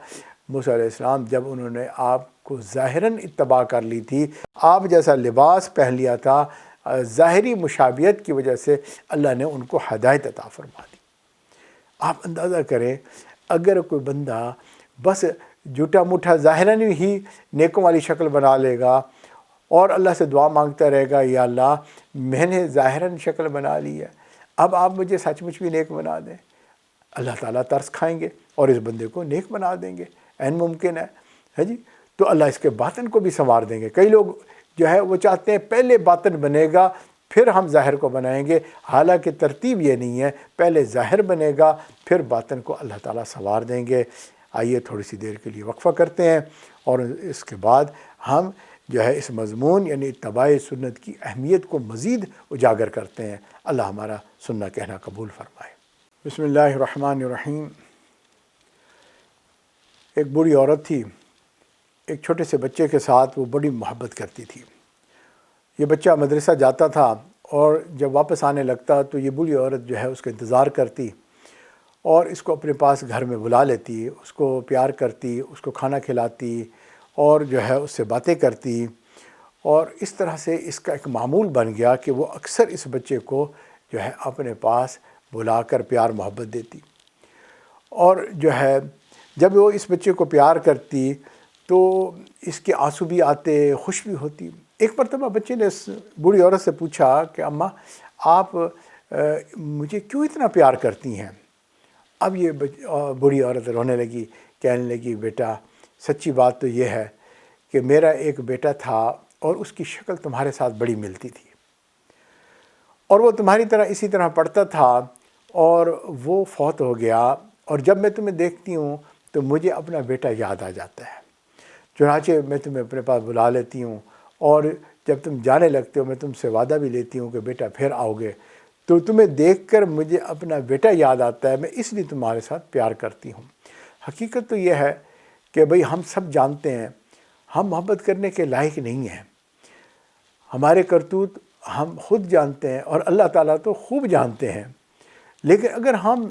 موسیٰ علیہ السلام جب انہوں نے آپ کو ظاہراً اتباع کر لی تھی، آپ جیسا لباس پہن لیا تھا، ظاہری مشابہت کی وجہ سے اللہ نے ان کو ہدایت عطا فرما دی۔ آپ اندازہ کریں اگر کوئی بندہ بس جھوٹا موٹا ظاہراً ہی نیکوں والی شکل بنا لے گا اور اللہ سے دعا مانگتا رہے گا، یا اللہ میں نے ظاہراً شکل بنا لی ہے، اب آپ مجھے سچ مچ بھی نیک بنا دیں، اللہ تعالیٰ ترس کھائیں گے اور اس بندے کو نیک بنا دیں گے۔ عین ممکن ہے جی، تو اللہ اس کے باطن کو بھی سنوار دیں گے۔ کئی لوگ جو ہے وہ چاہتے ہیں پہلے باطن بنے گا پھر ہم ظاہر کو بنائیں گے، حالانکہ ترتیب یہ نہیں ہے، پہلے ظاہر بنے گا پھر باطن کو اللہ تعالیٰ سنوار دیں گے۔ آئیے تھوڑی سی دیر کے لیے وقفہ کرتے ہیں اور اس کے بعد ہم جو ہے اس مضمون یعنی اتباع سنت کی اہمیت کو مزید اجاگر کرتے ہیں۔ اللہ ہمارا سننا کہنا قبول فرمائے۔ بسم اللہ الرحمن الرحیم۔ ایک بوڑھی عورت تھی، ایک چھوٹے سے بچے کے ساتھ وہ بڑی محبت کرتی تھی۔ یہ بچہ مدرسہ جاتا تھا اور جب واپس آنے لگتا تو یہ بوڑھی عورت جو ہے اس کا انتظار کرتی اور اس کو اپنے پاس گھر میں بلا لیتی، اس کو پیار کرتی، اس کو کھانا کھلاتی اور جو ہے اس سے باتیں کرتی، اور اس طرح سے اس کا ایک معمول بن گیا کہ وہ اکثر اس بچے کو جو ہے اپنے پاس بلا کر پیار محبت دیتی۔ اور جو ہے جب وہ اس بچے کو پیار کرتی تو اس کے آنسو بھی آتے، خوش بھی ہوتی۔ ایک مرتبہ بچے نے اس بوڑھی عورت سے پوچھا کہ اماں آپ مجھے کیوں اتنا پیار کرتی ہیں؟ اب یہ بوڑھی عورت رونے لگی، کہنے لگی بیٹا سچی بات تو یہ ہے کہ میرا ایک بیٹا تھا اور اس کی شکل تمہارے ساتھ بڑی ملتی تھی، اور وہ تمہاری طرح اسی طرح پڑھتا تھا، اور وہ فوت ہو گیا، اور جب میں تمہیں دیکھتی ہوں تو مجھے اپنا بیٹا یاد آ جاتا ہے، چنانچہ میں تمہیں اپنے پاس بلا لیتی ہوں، اور جب تم جانے لگتے ہو میں تم سے وعدہ بھی لیتی ہوں کہ بیٹا پھر آؤ گے، تو تمہیں دیکھ کر مجھے اپنا بیٹا یاد آتا ہے، میں اس لیے تمہارے ساتھ پیار کرتی ہوں۔ حقیقت تو یہ ہے کہ بھئی ہم سب جانتے ہیں ہم محبت کرنے کے لائق نہیں ہیں، ہمارے کرتوت ہم خود جانتے ہیں اور اللہ تعالیٰ تو خوب جانتے ہیں، لیکن اگر ہم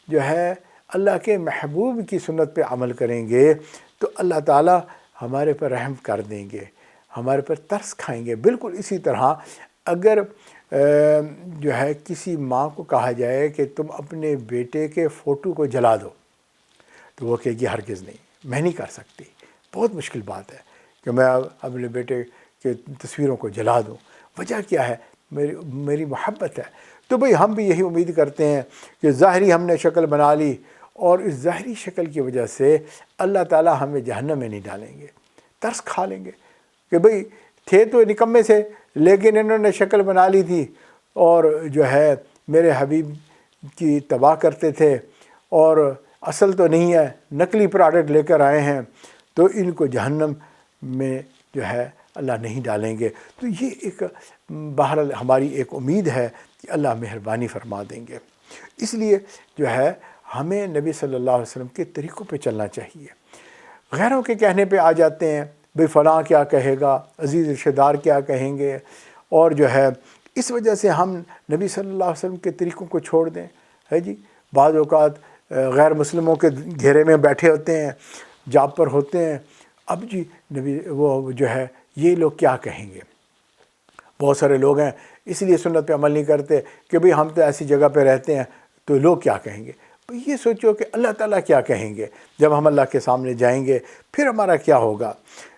جو ہے اللہ کے محبوب کی سنت پہ عمل کریں گے تو اللہ تعالیٰ ہمارے پر رحم کر دیں گے، ہمارے پر ترس کھائیں گے۔ بالکل اسی طرح اگر جو ہے کسی ماں کو کہا جائے کہ تم اپنے بیٹے کے فوٹو کو جلا دو تو وہ کہے گی ہرگز نہیں، میں نہیں کر سکتی، بہت مشکل بات ہے کہ میں اپنے بیٹے کے تصویروں کو جلا دوں۔ وجہ کیا ہے؟ میری محبت ہے۔ تو بھئی ہم بھی یہی امید کرتے ہیں کہ ظاہری ہم نے شکل بنا لی اور اس ظاہری شکل کی وجہ سے اللہ تعالیٰ ہمیں جہنم میں نہیں ڈالیں گے، ترس کھا لیں گے کہ بھئی تھے تو نکمے سے لیکن انہوں نے شکل بنا لی تھی اور جو ہے میرے حبیب کی تباہ کرتے تھے، اور اصل تو نہیں ہے، نقلی پروڈکٹ لے کر آئے ہیں، تو ان کو جہنم میں جو ہے اللہ نہیں ڈالیں گے۔ تو یہ ایک بہرحال ہماری ایک امید ہے کہ اللہ مہربانی فرما دیں گے۔ اس لیے جو ہے ہمیں نبی صلی اللہ علیہ وسلم کے طریقوں پہ چلنا چاہیے۔ غیروں کے کہنے پہ آ جاتے ہیں، بھئی فلاں کیا کہے گا، عزیز رشتہ دار کیا کہیں گے، اور جو ہے اس وجہ سے ہم نبی صلی اللہ علیہ وسلم کے طریقوں کو چھوڑ دیں، ہے جی۔ بعض اوقات غیر مسلموں کے گھیرے میں بیٹھے ہوتے ہیں، جاب پر ہوتے ہیں، اب جی نبی وہ جو ہے یہ لوگ کیا کہیں گے۔ بہت سارے لوگ ہیں اس لیے سنت پہ عمل نہیں کرتے کہ بھئی ہم تو ایسی جگہ پہ رہتے ہیں تو لوگ کیا کہیں گے۔ یہ سوچو کہ اللہ تعالیٰ کیا کہیں گے جب ہم اللہ کے سامنے جائیں گے، پھر ہمارا کیا ہوگا،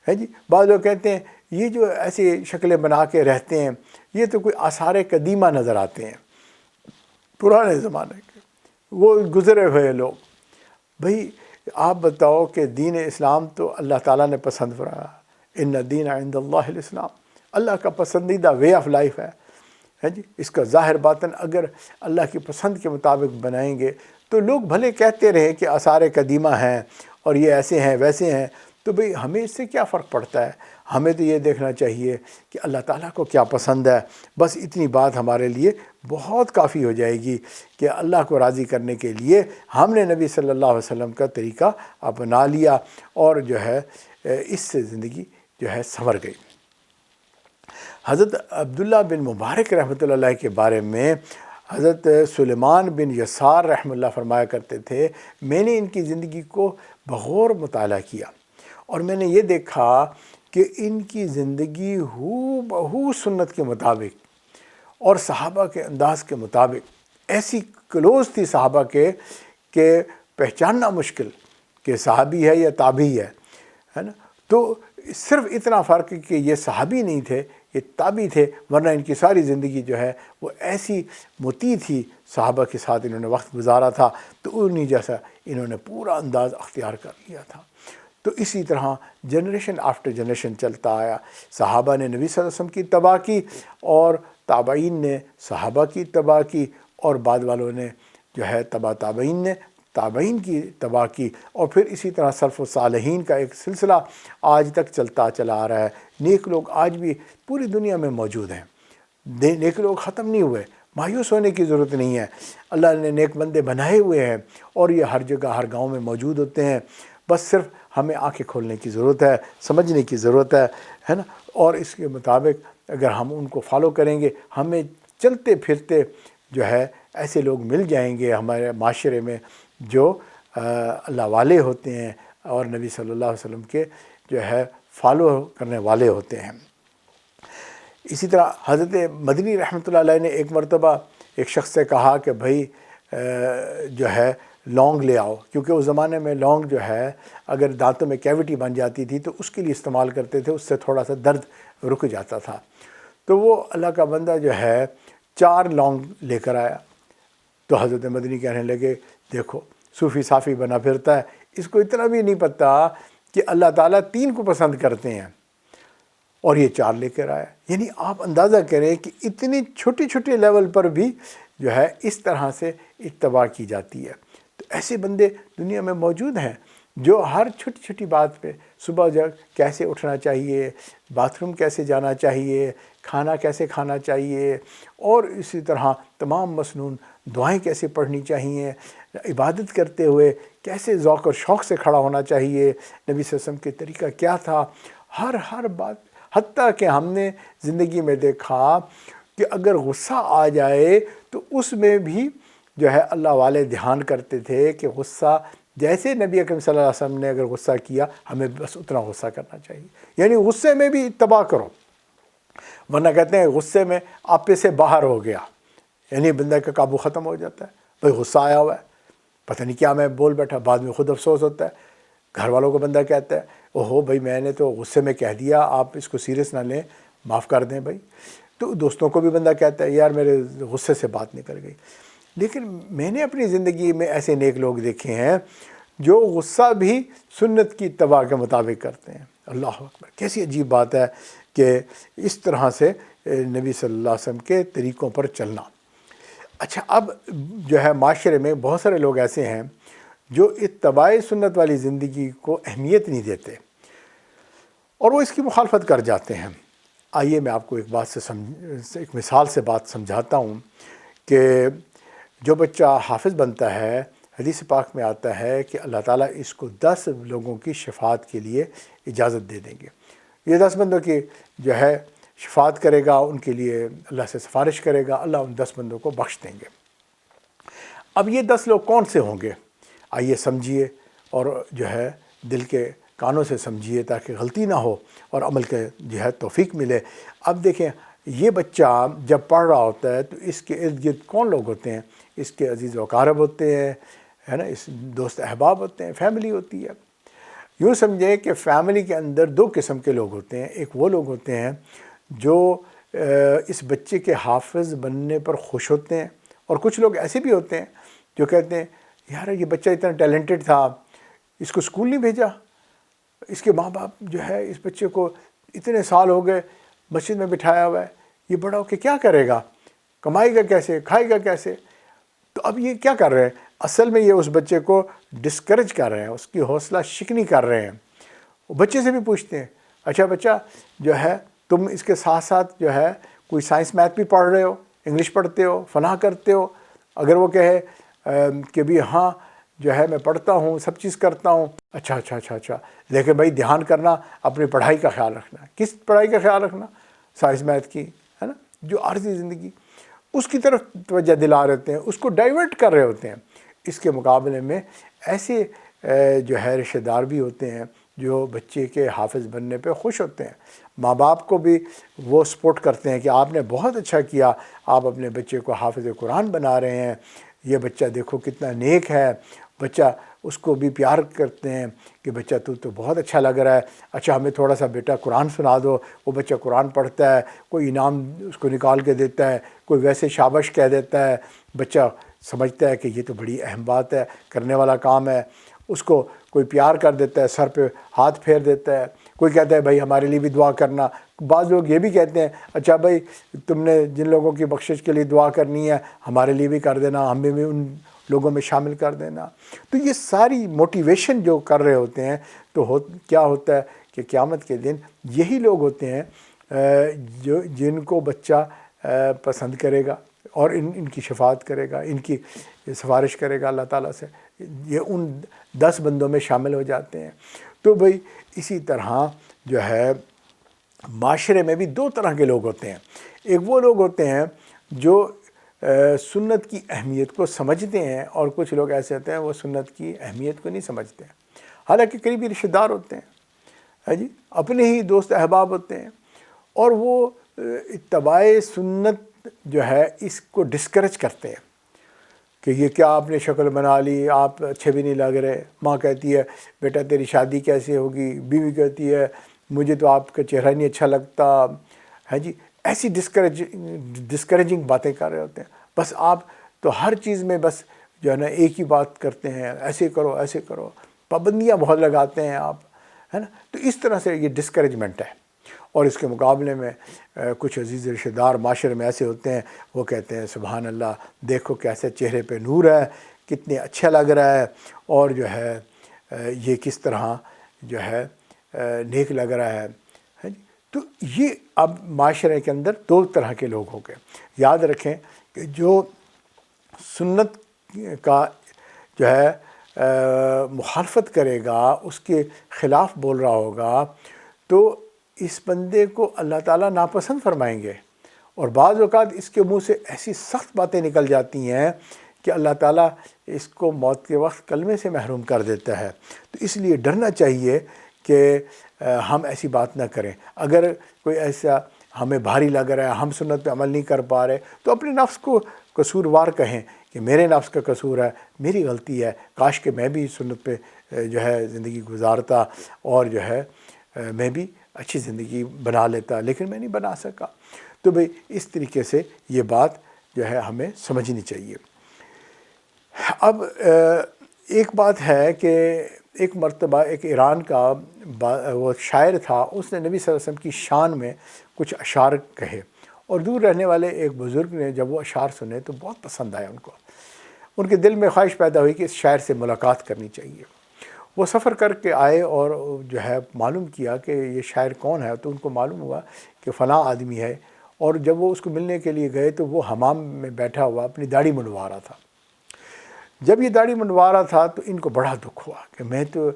ہے جی۔ بعض لوگ کہتے ہیں یہ جو ایسی شکلیں بنا کے رہتے ہیں یہ تو کوئی آثار قدیمہ نظر آتے ہیں، پرانے زمانے کے، وہ گزرے ہوئے لوگ۔ بھئی آپ بتاؤ کہ دین اسلام تو اللہ تعالیٰ نے پسند فرمایا، ان الدین عند اللہ الاسلام، اللہ کا پسندیدہ وے آف لائف ہے جی۔ اس کا ظاہر باطن اگر اللہ کی پسند کے مطابق بنائیں گے تو لوگ بھلے کہتے رہیں کہ آثار قدیمہ ہیں اور یہ ایسے ہیں ویسے ہیں، تو بھئی ہمیں اس سے کیا فرق پڑتا ہے؟ ہمیں تو یہ دیکھنا چاہیے کہ اللہ تعالیٰ کو کیا پسند ہے، بس اتنی بات ہمارے لیے بہت کافی ہو جائے گی کہ اللہ کو راضی کرنے کے لیے ہم نے نبی صلی اللہ علیہ وسلم کا طریقہ اپنا لیا اور جو ہے اس سے زندگی جو ہے سنور گئی۔ حضرت عبداللہ بن مبارک رحمۃ اللہ علیہ کے بارے میں حضرت سلیمان بن یسار رحمہ اللہ فرمایا کرتے تھے، میں نے ان کی زندگی کو بغور مطالعہ کیا اور میں نے یہ دیکھا کہ ان کی زندگی ہو بہو سنت کے مطابق اور صحابہ کے انداز کے مطابق ایسی کلوز تھی صحابہ کے کہ پہچاننا مشکل کہ صحابی ہے یا تابعی ہے نا۔ تو صرف اتنا فرق کہ یہ صحابی نہیں تھے، یہ تابعی تھے، ورنہ ان کی ساری زندگی جو ہے وہ ایسی مطیع تھی، صحابہ کے ساتھ انہوں نے وقت گزارا تھا، تو انہی جیسا انہوں نے پورا انداز اختیار کر لیا تھا۔ تو اسی طرح جنریشن آفٹر جنریشن چلتا آیا۔ صحابہ نے نبی صلی اللہ علیہ وسلم کی اتباع کی، اور تابعین نے صحابہ کی اتباع کی، اور بعد والوں نے جو ہے تابعین نے تابعین کی اتباع کی، اور پھر اسی طرح سلف و صالحین کا ایک سلسلہ آج تک چلتا چلا آ رہا ہے۔ نیک لوگ آج بھی پوری دنیا میں موجود ہیں، نیک لوگ ختم نہیں ہوئے، مایوس ہونے کی ضرورت نہیں ہے۔ اللہ نے نیک بندے بنائے ہوئے ہیں، اور یہ ہر جگہ ہر گاؤں میں موجود ہوتے ہیں، بس صرف ہمیں آنکھیں کھولنے کی ضرورت ہے، سمجھنے کی ضرورت ہے نا، اور اس کے مطابق اگر ہم ان کو فالو کریں گے، ہمیں چلتے پھرتے جو ہے ایسے لوگ مل جائیں گے ہمارے معاشرے میں جو اللہ والے ہوتے ہیں اور نبی صلی اللہ علیہ وسلم کے جو ہے فالو کرنے والے ہوتے ہیں۔ اسی طرح حضرت مدنی رحمۃ اللہ علیہ نے ایک مرتبہ ایک شخص سے کہا کہ بھائی جو ہے لونگ لے آؤ، کیونکہ اس زمانے میں لونگ جو ہے اگر دانتوں میں کیوٹی بن جاتی تھی تو اس کے لیے استعمال کرتے تھے، اس سے تھوڑا سا درد رک جاتا تھا۔ تو وہ اللہ کا بندہ جو ہے 4 لونگ لے کر آیا، تو حضرت مدنی کہنے لگے دیکھو صوفی صافی بنا پھرتا ہے، اس کو اتنا بھی نہیں پتہ کہ اللہ تعالیٰ 3 کو پسند کرتے ہیں، اور یہ 4 لے کر آیا۔ یعنی آپ اندازہ کریں کہ اتنی چھوٹی چھوٹی لیول پر بھی جو ہے اس طرح سے اتباع کی جاتی ہے۔ تو ایسے بندے دنیا میں موجود ہیں جو ہر چھوٹی چھوٹی بات پہ صبح جب کیسے اٹھنا چاہیے، باتھ روم کیسے جانا چاہیے، کھانا کیسے کھانا چاہیے، اور اسی طرح تمام مسنون دعائیں کیسے پڑھنی چاہیے، عبادت کرتے ہوئے کیسے ذوق اور شوق سے کھڑا ہونا چاہیے، نبی صلی اللہ علیہ وسلم کے طریقہ کیا تھا، ہر بات۔ حتیٰ کہ ہم نے زندگی میں دیکھا کہ اگر غصہ آ جائے تو اس میں بھی جو ہے اللہ والے دھیان کرتے تھے کہ غصہ جیسے نبی اکرم صلی اللہ علیہ وسلم نے اگر غصہ کیا ہمیں بس اتنا غصہ کرنا چاہیے، یعنی غصے میں بھی اتباع کرو، ورنہ کہتے ہیں غصے میں آپے سے باہر ہو گیا، یعنی بندہ کا قابو ختم ہو جاتا ہے۔ بھائی غصہ آیا ہوا ہے، پتہ نہیں کیا میں بول بیٹھا، بعد میں خود افسوس ہوتا ہے۔ گھر والوں کو بندہ کہتا ہے اوہو بھائی میں نے تو غصے میں کہہ دیا، آپ اس کو سیریس نہ لیں، معاف کر دیں بھائی۔ تو دوستوں کو بھی بندہ کہتا ہے یار میرے غصے سے بات نکل گئی۔ لیکن میں نے اپنی زندگی میں ایسے نیک لوگ دیکھے ہیں جو غصہ بھی سنت کی اتباع کے مطابق کرتے ہیں۔ اللہ اکبر، کیسی عجیب بات ہے کہ اس طرح سے نبی صلی اللہ علیہ وسلم کے طریقوں پر چلنا۔ اچھا، اب جو ہے معاشرے میں بہت سارے لوگ ایسے ہیں جو اتباع سنت والی زندگی کو اہمیت نہیں دیتے اور وہ اس کی مخالفت کر جاتے ہیں۔ آئیے میں آپ کو ایک مثال سے بات سمجھاتا ہوں کہ جو بچہ حافظ بنتا ہے، حدیث پاک میں آتا ہے کہ اللہ تعالیٰ اس کو 10 لوگوں کی شفاعت کے لیے اجازت دے دیں گے۔ یہ 10 بندوں کی جو ہے شفاعت کرے گا، ان کے لیے اللہ سے سفارش کرے گا، اللہ ان 10 بندوں کو بخش دیں گے۔ اب یہ 10 لوگ کون سے ہوں گے؟ آئیے سمجھیے، اور جو ہے دل کے کانوں سے سمجھیے تاکہ غلطی نہ ہو اور عمل کے جو ہے توفیق ملے۔ اب دیکھیں، یہ بچہ جب پڑھ رہا ہوتا ہے تو اس کے ارد گرد کون لوگ ہوتے ہیں؟ اس کے عزیز و اقارب ہوتے ہیں، ہے نا، اس دوست احباب ہوتے ہیں، فیملی ہوتی ہے۔ یوں سمجھیں کہ فیملی کے اندر 2 قسم کے لوگ ہوتے ہیں۔ ایک وہ لوگ ہوتے ہیں جو اس بچے کے حافظ بننے پر خوش ہوتے ہیں، اور کچھ لوگ ایسے بھی ہوتے ہیں جو کہتے ہیں یار یہ بچہ اتنا ٹیلنٹڈ تھا، اس کو اسکول نہیں بھیجا، اس کے ماں باپ جو ہے اس بچے کو اتنے سال ہو گئے مسجد میں بٹھایا ہوا ہے، یہ بڑا ہو کے کیا کرے گا، کمائے گا کیسے، کھائے گا کیسے؟ تو اب یہ کیا کر رہے ہیں؟ اصل میں یہ اس بچے کو ڈسکریج کر رہے ہیں، اس کی حوصلہ شکنی کر رہے ہیں۔ وہ بچے سے بھی پوچھتے ہیں اچھا بچہ جو ہے تم اس کے ساتھ ساتھ جو ہے کوئی سائنس میتھ بھی پڑھ رہے ہو، انگلش پڑھتے ہو، فلاں کرتے ہو؟ اگر وہ کہے کہ بھی ہاں جو ہے میں پڑھتا ہوں، سب چیز کرتا ہوں، اچھا، لیکن بھائی دھیان کرنا، اپنی پڑھائی کا خیال رکھنا۔ کس پڑھائی کا خیال رکھنا؟ سائنس میتھ کی، ہے نا، جو عارضی زندگی اس کی طرف توجہ دلا رہتے ہیں، اس کو ڈائیورٹ کر رہے ہوتے ہیں۔ اس کے مقابلے میں ایسے جو ہے رشتہ دار بھی ہوتے ہیں جو بچے کے حافظ بننے پہ خوش ہوتے ہیں۔ ماں باپ کو بھی وہ سپورٹ کرتے ہیں کہ آپ نے بہت اچھا کیا، آپ اپنے بچے کو حافظ قرآن بنا رہے ہیں، یہ بچہ دیکھو کتنا نیک ہے۔ بچہ اس کو بھی پیار کرتے ہیں کہ بچہ تو بہت اچھا لگ رہا ہے، اچھا ہمیں تھوڑا سا بیٹا قرآن سنا دو۔ وہ بچہ قرآن پڑھتا ہے، کوئی انعام اس کو نکال کے دیتا ہے، کوئی ویسے شابش کہہ دیتا ہے، بچہ سمجھتا ہے کہ یہ تو بڑی اہم بات ہے، کرنے والا کام ہے، اس کو کوئی پیار کر دیتا ہے، سر پہ ہاتھ پھیر دیتا ہے، کوئی کہتا ہے بھائی ہمارے لیے بھی دعا کرنا۔ بعض لوگ یہ بھی کہتے ہیں اچھا بھائی تم نے جن لوگوں کی بخشش کے لیے دعا کرنی ہے ہمارے لیے بھی کر دینا، ہمیں بھی ان لوگوں میں شامل کر دینا۔ تو یہ ساری موٹیویشن جو کر رہے ہوتے ہیں تو کیا ہوتا ہے کہ قیامت کے دن یہی لوگ ہوتے ہیں جن کو بچہ پسند کرے گا اور ان کی شفاعت کرے گا، ان کی سفارش کرے گا اللہ تعالیٰ سے، یہ ان 10 بندوں میں شامل ہو جاتے ہیں۔ تو بھئی اسی طرح جو ہے معاشرے میں بھی 2 طرح کے لوگ ہوتے ہیں۔ ایک وہ لوگ ہوتے ہیں جو سنت کی اہمیت کو سمجھتے ہیں، اور کچھ لوگ ایسے ہوتے ہیں وہ سنت کی اہمیت کو نہیں سمجھتے ہیں، حالانکہ قریبی رشتہ دار ہوتے ہیں، جی اپنے ہی دوست احباب ہوتے ہیں، اور وہ اتباع سنت جو ہے اس کو ڈسکریج کرتے ہیں کہ یہ کیا آپ نے شکل بنا لی، آپ اچھے بھی نہیں لگ رہے۔ ماں کہتی ہے بیٹا تیری شادی کیسے ہوگی، بیوی کہتی ہے مجھے تو آپ کا چہرہ نہیں اچھا لگتا ہے، جی ایسی ڈسکریجنگ باتیں کر رہے ہوتے ہیں۔ بس آپ تو ہر چیز میں بس جو ہے نا ایک ہی بات کرتے ہیں، ایسے کرو ایسے کرو، پابندیاں بہت لگاتے ہیں آپ، ہے نا۔ تو اس طرح سے یہ ڈسکریجمنٹ ہے۔ اور اس کے مقابلے میں کچھ عزیز رشتہ دار معاشرے میں ایسے ہوتے ہیں، وہ کہتے ہیں سبحان اللہ دیکھو کیسے چہرے پہ نور ہے، کتنے اچھا لگ رہا ہے، اور جو ہے یہ کس طرح جو ہے نیک لگ رہا ہے۔ تو یہ اب معاشرے کے اندر 2 طرح کے لوگ ہو گئے۔ یاد رکھیں کہ جو سنت کا جو ہے مخالفت کرے گا، اس کے خلاف بول رہا ہوگا، تو اس بندے کو اللہ تعالیٰ ناپسند فرمائیں گے، اور بعض اوقات اس کے منہ سے ایسی سخت باتیں نکل جاتی ہیں کہ اللہ تعالیٰ اس کو موت کے وقت کلمے سے محروم کر دیتا ہے۔ تو اس لیے ڈرنا چاہیے کہ ہم ایسی بات نہ کریں۔ اگر کوئی ایسا ہمیں بھاری لگ رہا ہے، ہم سنت پہ عمل نہیں کر پا رہے، تو اپنے نفس کو قصوروار کہیں کہ میرے نفس کا قصور ہے، میری غلطی ہے، کاش کہ میں بھی سنت پہ جو ہے زندگی گزارتا اور جو ہے میں بھی اچھی زندگی بنا لیتا، لیکن میں نہیں بنا سکا۔ تو بھئی اس طریقے سے یہ بات جو ہے ہمیں سمجھنی چاہیے۔ اب ایک بات ہے کہ ایک مرتبہ ایک ایران کا وہ شاعر تھا، اس نے نبی صلی اللہ علیہ وسلم کی شان میں کچھ اشعار کہے، اور دور رہنے والے ایک بزرگ نے جب وہ اشعار سنے تو بہت پسند آئے ان کو۔ ان کے دل میں خواہش پیدا ہوئی کہ اس شاعر سے ملاقات کرنی چاہیے۔ وہ سفر کر کے آئے اور جو ہے معلوم کیا کہ یہ شاعر کون ہے، تو ان کو معلوم ہوا کہ فلاں آدمی ہے، اور جب وہ اس کو ملنے کے لیے گئے تو وہ حمام میں بیٹھا ہوا اپنی داڑھی منڈوا رہا تھا۔ جب یہ داڑھی منڈوا رہا تھا تو ان کو بڑا دکھ ہوا کہ میں تو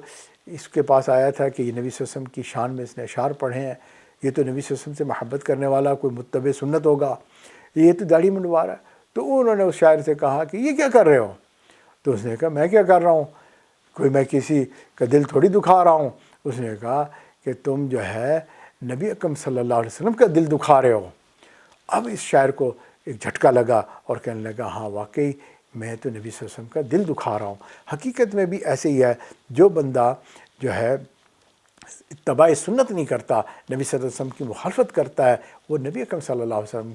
اس کے پاس آیا تھا کہ یہ نبی صلی اللہ علیہ وسلم کی شان میں اس نے اشعار پڑھے ہیں، یہ تو نبی صلی اللہ علیہ وسلم سے محبت کرنے والا کوئی متبع سنت ہوگا، یہ تو داڑھی منڈوا رہا ہے۔ تو انہوں نے اس شاعر سے کہا کہ یہ کیا کر رہے ہو؟ تو اس نے کہا میں کیا کر رہا ہوں، کوئی میں کسی کا دل تھوڑی دکھا رہا ہوں۔ اس نے کہا کہ تم جو ہے نبی اکرم صلی اللہ علیہ وسلم کا دل دکھا رہے ہو۔ اب اس شاعر کو ایک جھٹکا لگا اور کہنے لگا ہاں واقعی میں تو نبی صلی اللہ علیہ وسلم کا دل دکھا رہا ہوں۔ حقیقت میں بھی ایسے ہی ہے، جو بندہ جو ہے اتباع سنت نہیں کرتا، نبی صلی اللہ علیہ وسلم کی مخالفت کرتا ہے، وہ نبی اکرم صلی اللہ علیہ وسلم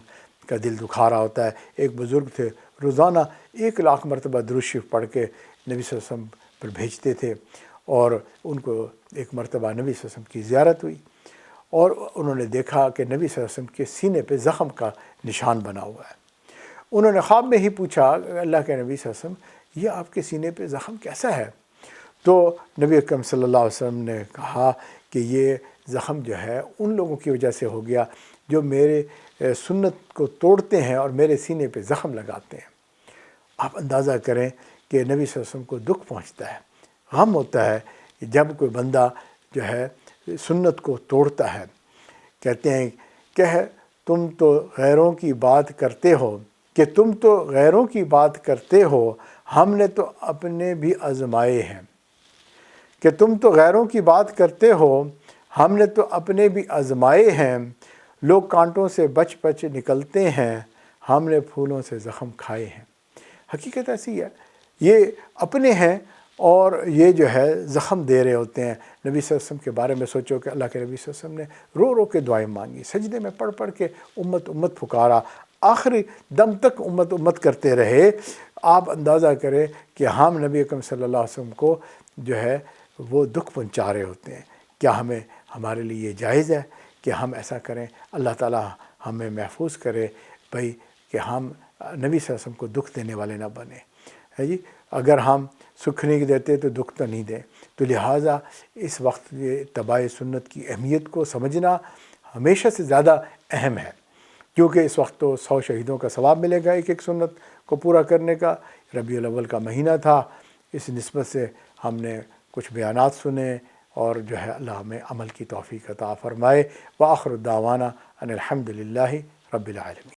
کا دل دکھا رہا ہوتا ہے۔ ایک بزرگ تھے، روزانہ 1,00,000 مرتبہ درود شریف پڑھ کے نبی صلی اللہ علیہ وسلم پر بھیجتے تھے، اور ان کو ایک مرتبہ نبی صلی اللہ علیہ وسلم کی زیارت ہوئی، اور انہوں نے دیکھا کہ نبی صلی اللہ علیہ وسلم کے سینے پہ زخم کا نشان بنا ہوا ہے۔ انہوں نے خواب میں ہی پوچھا اللہ کے نبی صلی اللہ علیہ وسلم یہ آپ کے سینے پہ زخم کیسا ہے؟ تو نبی اکرم صلی اللہ علیہ وسلم نے کہا کہ یہ زخم جو ہے ان لوگوں کی وجہ سے ہو گیا جو میرے سنت کو توڑتے ہیں اور میرے سینے پہ زخم لگاتے ہیں۔ آپ اندازہ کریں کہ نبی صلی اللہ علیہ وسلم کو دکھ پہنچتا ہے، غم ہوتا ہے کہ جب کوئی بندہ جو ہے سنت کو توڑتا ہے۔ کہتے ہیں کہ تم تو غیروں کی بات کرتے ہو، کہ تم تو غیروں کی بات کرتے ہو، ہم نے تو اپنے بھی آزمائے ہیں، کہ تم تو غیروں کی بات کرتے ہو، ہم نے تو اپنے بھی آزمائے ہیں، لوگ کانٹوں سے بچ بچ نکلتے ہیں، ہم نے پھولوں سے زخم کھائے ہیں۔ حقیقت ایسی ہے، یہ اپنے ہیں اور یہ جو ہے زخم دے رہے ہوتے ہیں۔ نبی صلی اللہ علیہ وسلم کے بارے میں سوچو کہ اللہ کے نبی صلی اللہ علیہ وسلم نے رو رو کے دعائیں مانگی، سجدے میں پڑھ پڑھ کے امت امت پکارا، آخری دم تک امت امت کرتے رہے۔ آپ اندازہ کریں کہ ہم نبی اکرم صلی اللہ علیہ وسلم کو جو ہے وہ دکھ پہنچا رہے ہوتے ہیں۔ کیا ہمارے لیے یہ جائز ہے کہ ہم ایسا کریں؟ اللہ تعالیٰ ہمیں محفوظ کرے بھئی کہ ہم نبی صلی اللہ علیہ وسلم کو دکھ دینے والے نہ بنیں، ہے جی۔ اگر ہم سکھ نہیں دیتے تو دکھ تو نہیں دیں۔ تو لہٰذا اس وقت یہ اتباع سنت کی اہمیت کو سمجھنا ہمیشہ سے زیادہ اہم ہے، کیونکہ اس وقت تو 100 شہیدوں کا ثواب ملے گا ایک ایک سنت کو پورا کرنے کا۔ ربیع الاول کا مہینہ تھا، اس نسبت سے ہم نے کچھ بیانات سنے، اور جو ہے اللہ ہمیں عمل کی توفیق عطا فرمائے۔ وآخر دعوانا ان الحمد للہ رب العالمین۔